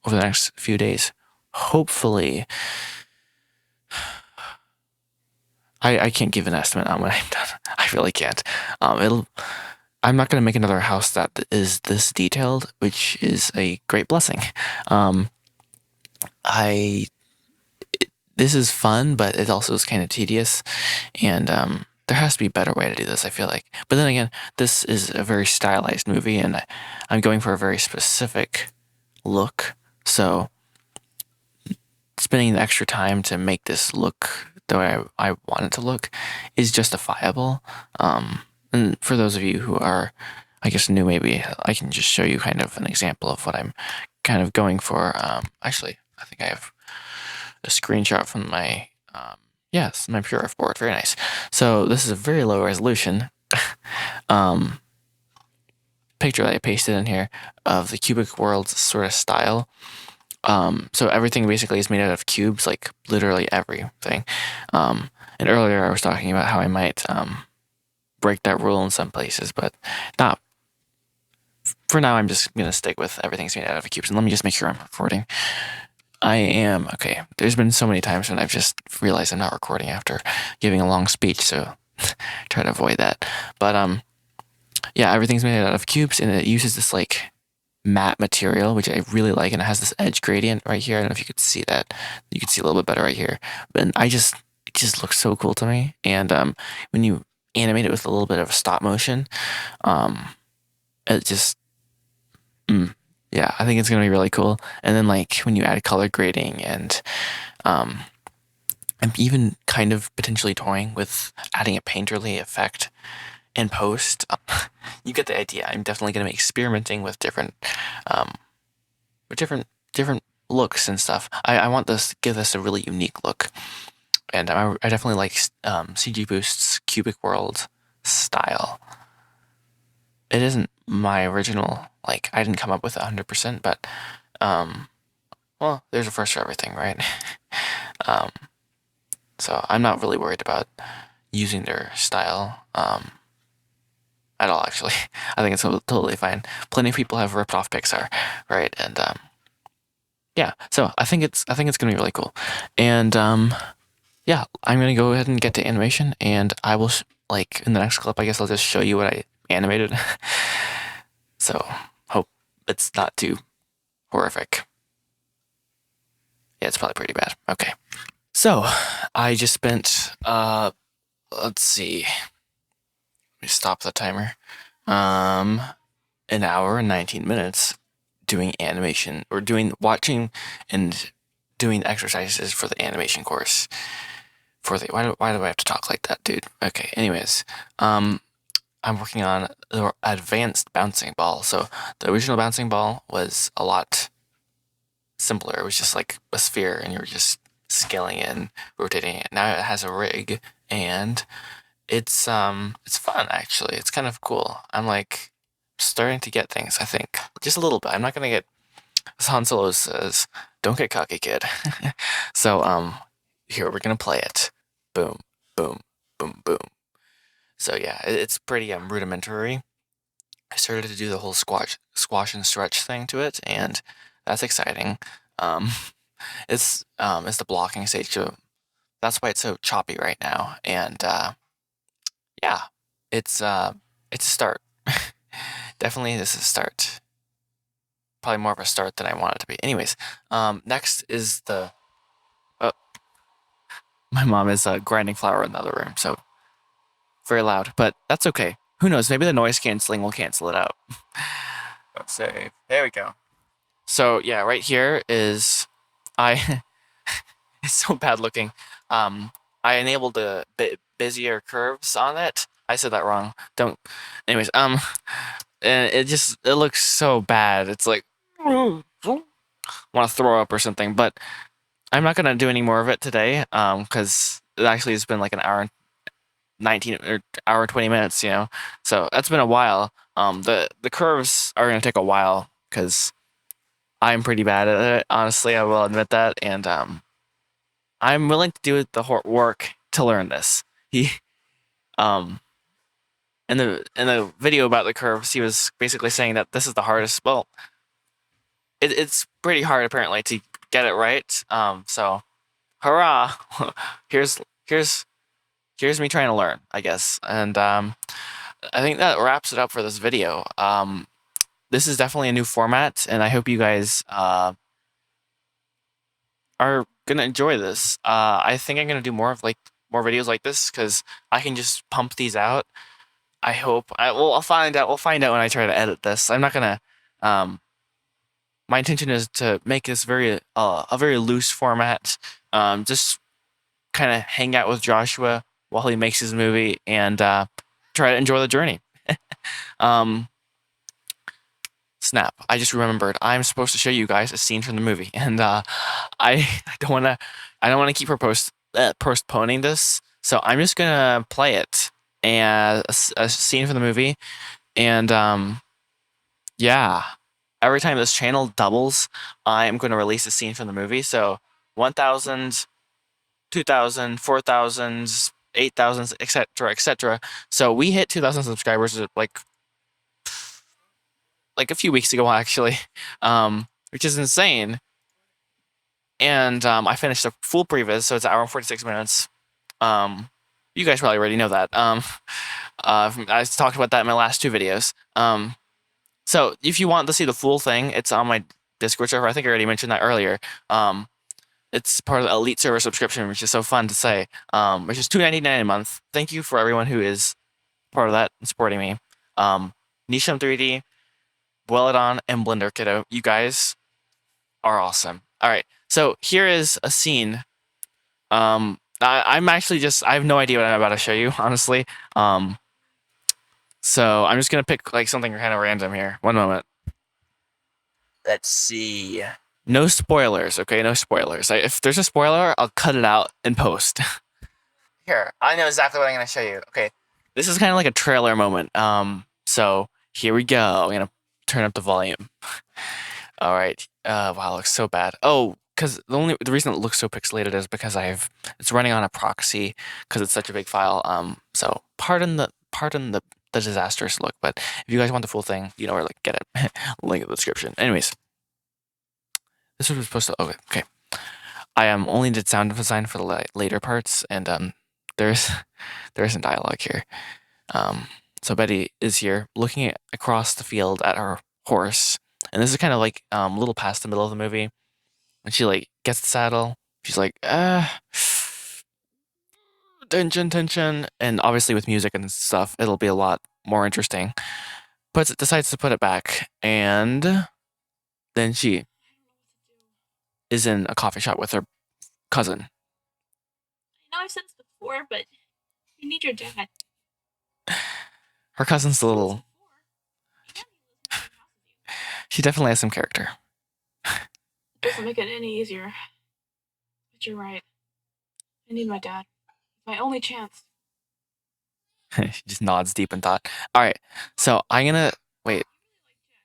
the next few days. Hopefully, I can't give an estimate on when I'm done. I really can't. I'm not going to make another house that is this detailed, which is a great blessing. This is fun, but it also is kind of tedious, and there has to be a better way to do this, I feel like. But then again, this is a very stylized movie, and I'm going for a very specific look, so spending the extra time to make this look the way I want it to look is justifiable. And for those of you who are, I guess, new, maybe I can just show you kind of an example of what I'm kind of going for. Actually, I think I have a screenshot from my my PureRef board. Very nice. So this is a very low resolution picture that I pasted in here of the Cubic Worlds sort of style. So everything basically is made out of cubes, literally everything. And earlier I was talking about how I might break that rule in some places, but not. For now, I'm just gonna stick with everything's made out of cubes. And let me just make sure I'm recording. I am. Okay. There's been so many times when I've just realized I'm not recording after giving a long speech, so try to avoid that. But yeah, everything's made out of cubes, and it uses this matte material, which I really like, and it has this edge gradient right here. I don't know if you could see that. You can see a little bit better right here. But it just looks so cool to me. And when you animate it with a little bit of a stop motion, it just yeah, I think it's gonna be really cool. And then when you add color grading and I'm even kind of potentially toying with adding a painterly effect in post. You get the idea. I'm definitely going to be experimenting with um, different looks and stuff. I want this to give this a really unique look, and I definitely like CG Boost's Cubic World style. It isn't my original. Like I didn't come up with it 100%, but well, there's a first for everything, right? um, so I'm not really worried about using their style at all. Actually, I think it's totally fine. Plenty of people have ripped off Pixar, right? And yeah, so I think it's gonna be really cool. And yeah, I'm gonna go ahead and get to animation, and I will like in the next clip. I guess I'll just show you what I animated. So hope it's not too horrific. Yeah, it's probably pretty bad. Okay. So I just spent let's see. Let me stop the timer. An hour and 19 minutes doing animation or watching and doing exercises for the animation course. Why do I have to talk like that, dude? Okay, anyways. I'm working on the advanced bouncing ball. So the original bouncing ball was a lot simpler. It was just like a sphere and you were just scaling it and rotating it. Now it has a rig and it's fun actually. It's kind of cool. I'm like starting to get things, I think. Just a little bit. I'm not gonna get, as Han Solo says, don't get cocky, kid. So here we're gonna play it. Boom, boom, boom, boom. So yeah, it's pretty rudimentary. I started to do the whole squash and stretch thing to it, and that's exciting. Um, it's the blocking stage, so that's why it's so choppy right now. And yeah, it's it's a start. Definitely, this is a start. Probably more of a start than I want it to be. Anyways, next is the. Oh, my mom is grinding flour in the other room, so very loud, but that's okay. Who knows? Maybe the noise canceling will cancel it out. Let's save. There we go. So yeah, right here is I. It's so bad looking. I enabled the Bezier curves on it. I said that wrong. Don't. Anyways, and it looks so bad. It's like want to throw up or something. But I'm not gonna do any more of it today. Because it actually has been like an hour and 19 or hour 20 minutes. You know, so that's been a while. The curves are gonna take a while because I'm pretty bad at it. Honestly, I will admit that. And I'm willing to do the work to learn this. He, um, in the video about the curves, he was basically saying that this is the hardest. Well, it's pretty hard apparently to get it right. So hurrah! here's here's here's me trying to learn, I guess. And I think that wraps it up for this video. This is definitely a new format, and I hope you guys are gonna enjoy this. I think I'm gonna do more videos like this because I can just pump these out. I hope. I'll find out. We'll find out when I try to edit this. I'm not gonna. Um, my intention is to make this a very loose format. Just kind of hang out with Joshua while he makes his movie and try to enjoy the journey. um, Snap! I just remembered I'm supposed to show you guys a scene from the movie, and I don't wanna keep postponing this, so I'm just gonna play it and a scene from the movie, and yeah, every time this channel doubles, I'm going to release a scene from the movie. So 1,000, 2,000, 4,000, 8,000, etc., etc. So we hit 2,000 subscribers like a few weeks ago, actually, which is insane. And I finished a full previs, so it's an hour and 46 minutes. You guys probably already know that. I talked about that in my last two videos. So if you want to see the full thing, it's on my Discord server. I think I already mentioned that earlier. It's part of the Elite server subscription, which is so fun to say. Which is $2.99 a month. Thank you for everyone who is part of that and supporting me. Nisham 3D, Welladon, and Blender Kiddo. You guys are awesome. All right, so here is a scene I'm actually just I have no idea what I'm about to show you, honestly. So I'm just gonna pick like something kind of random here. One moment. Let's see. No spoilers, okay? No spoilers. If there's a spoiler, I'll cut it out in post. Here, I know exactly what I'm gonna show you. Okay, this is kind of like a trailer moment. So here we go. I'm gonna turn up the volume. All right. Wow, it looks so bad. Oh, because the reason it looks so pixelated is because it's running on a proxy because it's such a big file. So pardon the disastrous look, but if you guys want the full thing, you know where to get it. Link in the description. Anyways, this was supposed to. Okay. I only did sound design for the later parts, and there's there isn't dialogue here. So Betty is here looking across the field at her horse, and this is kind of like a little past the middle of the movie. When she like gets the saddle, she's like, tension, and obviously with music and stuff, it'll be a lot more interesting. Decides to put it back, and then she is in a coffee shop with her cousin. I know I've said this before, but you need your dad. Her cousin's a little. She definitely has some character. Doesn't make it any easier. But you're right. I need my dad. My only chance. She just nods deep in thought. All right, so I'm gonna wait.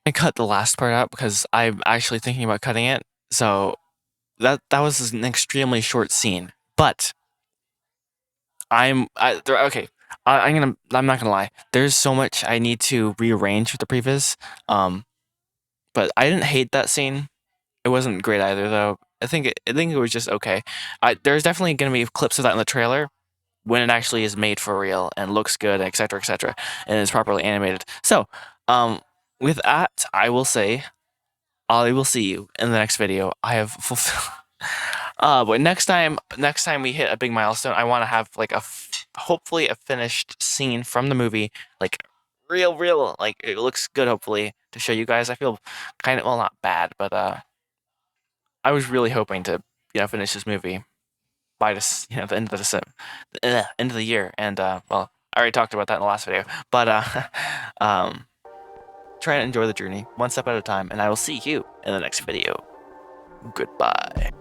I cut the last part out because I'm actually thinking about cutting it. So that was an extremely short scene, but okay. I'm not gonna lie. There's so much I need to rearrange with the previs. But I didn't hate that scene. It wasn't great either, though. I think it was just okay. There's definitely gonna be clips of that in the trailer when it actually is made for real and looks good, etc., and is properly animated. So, with that, I will say, I will see you in the next video. I have fulfilled. But next time we hit a big milestone, I want to have like hopefully a finished scene from the movie, like real, like it looks good. Hopefully to show you guys. I feel kind of not bad, but I was really hoping to finish this movie by this the end of end of the year, and well, I already talked about that in the last video, but um, try and enjoy the journey one step at a time, and I will see you in the next video. Goodbye.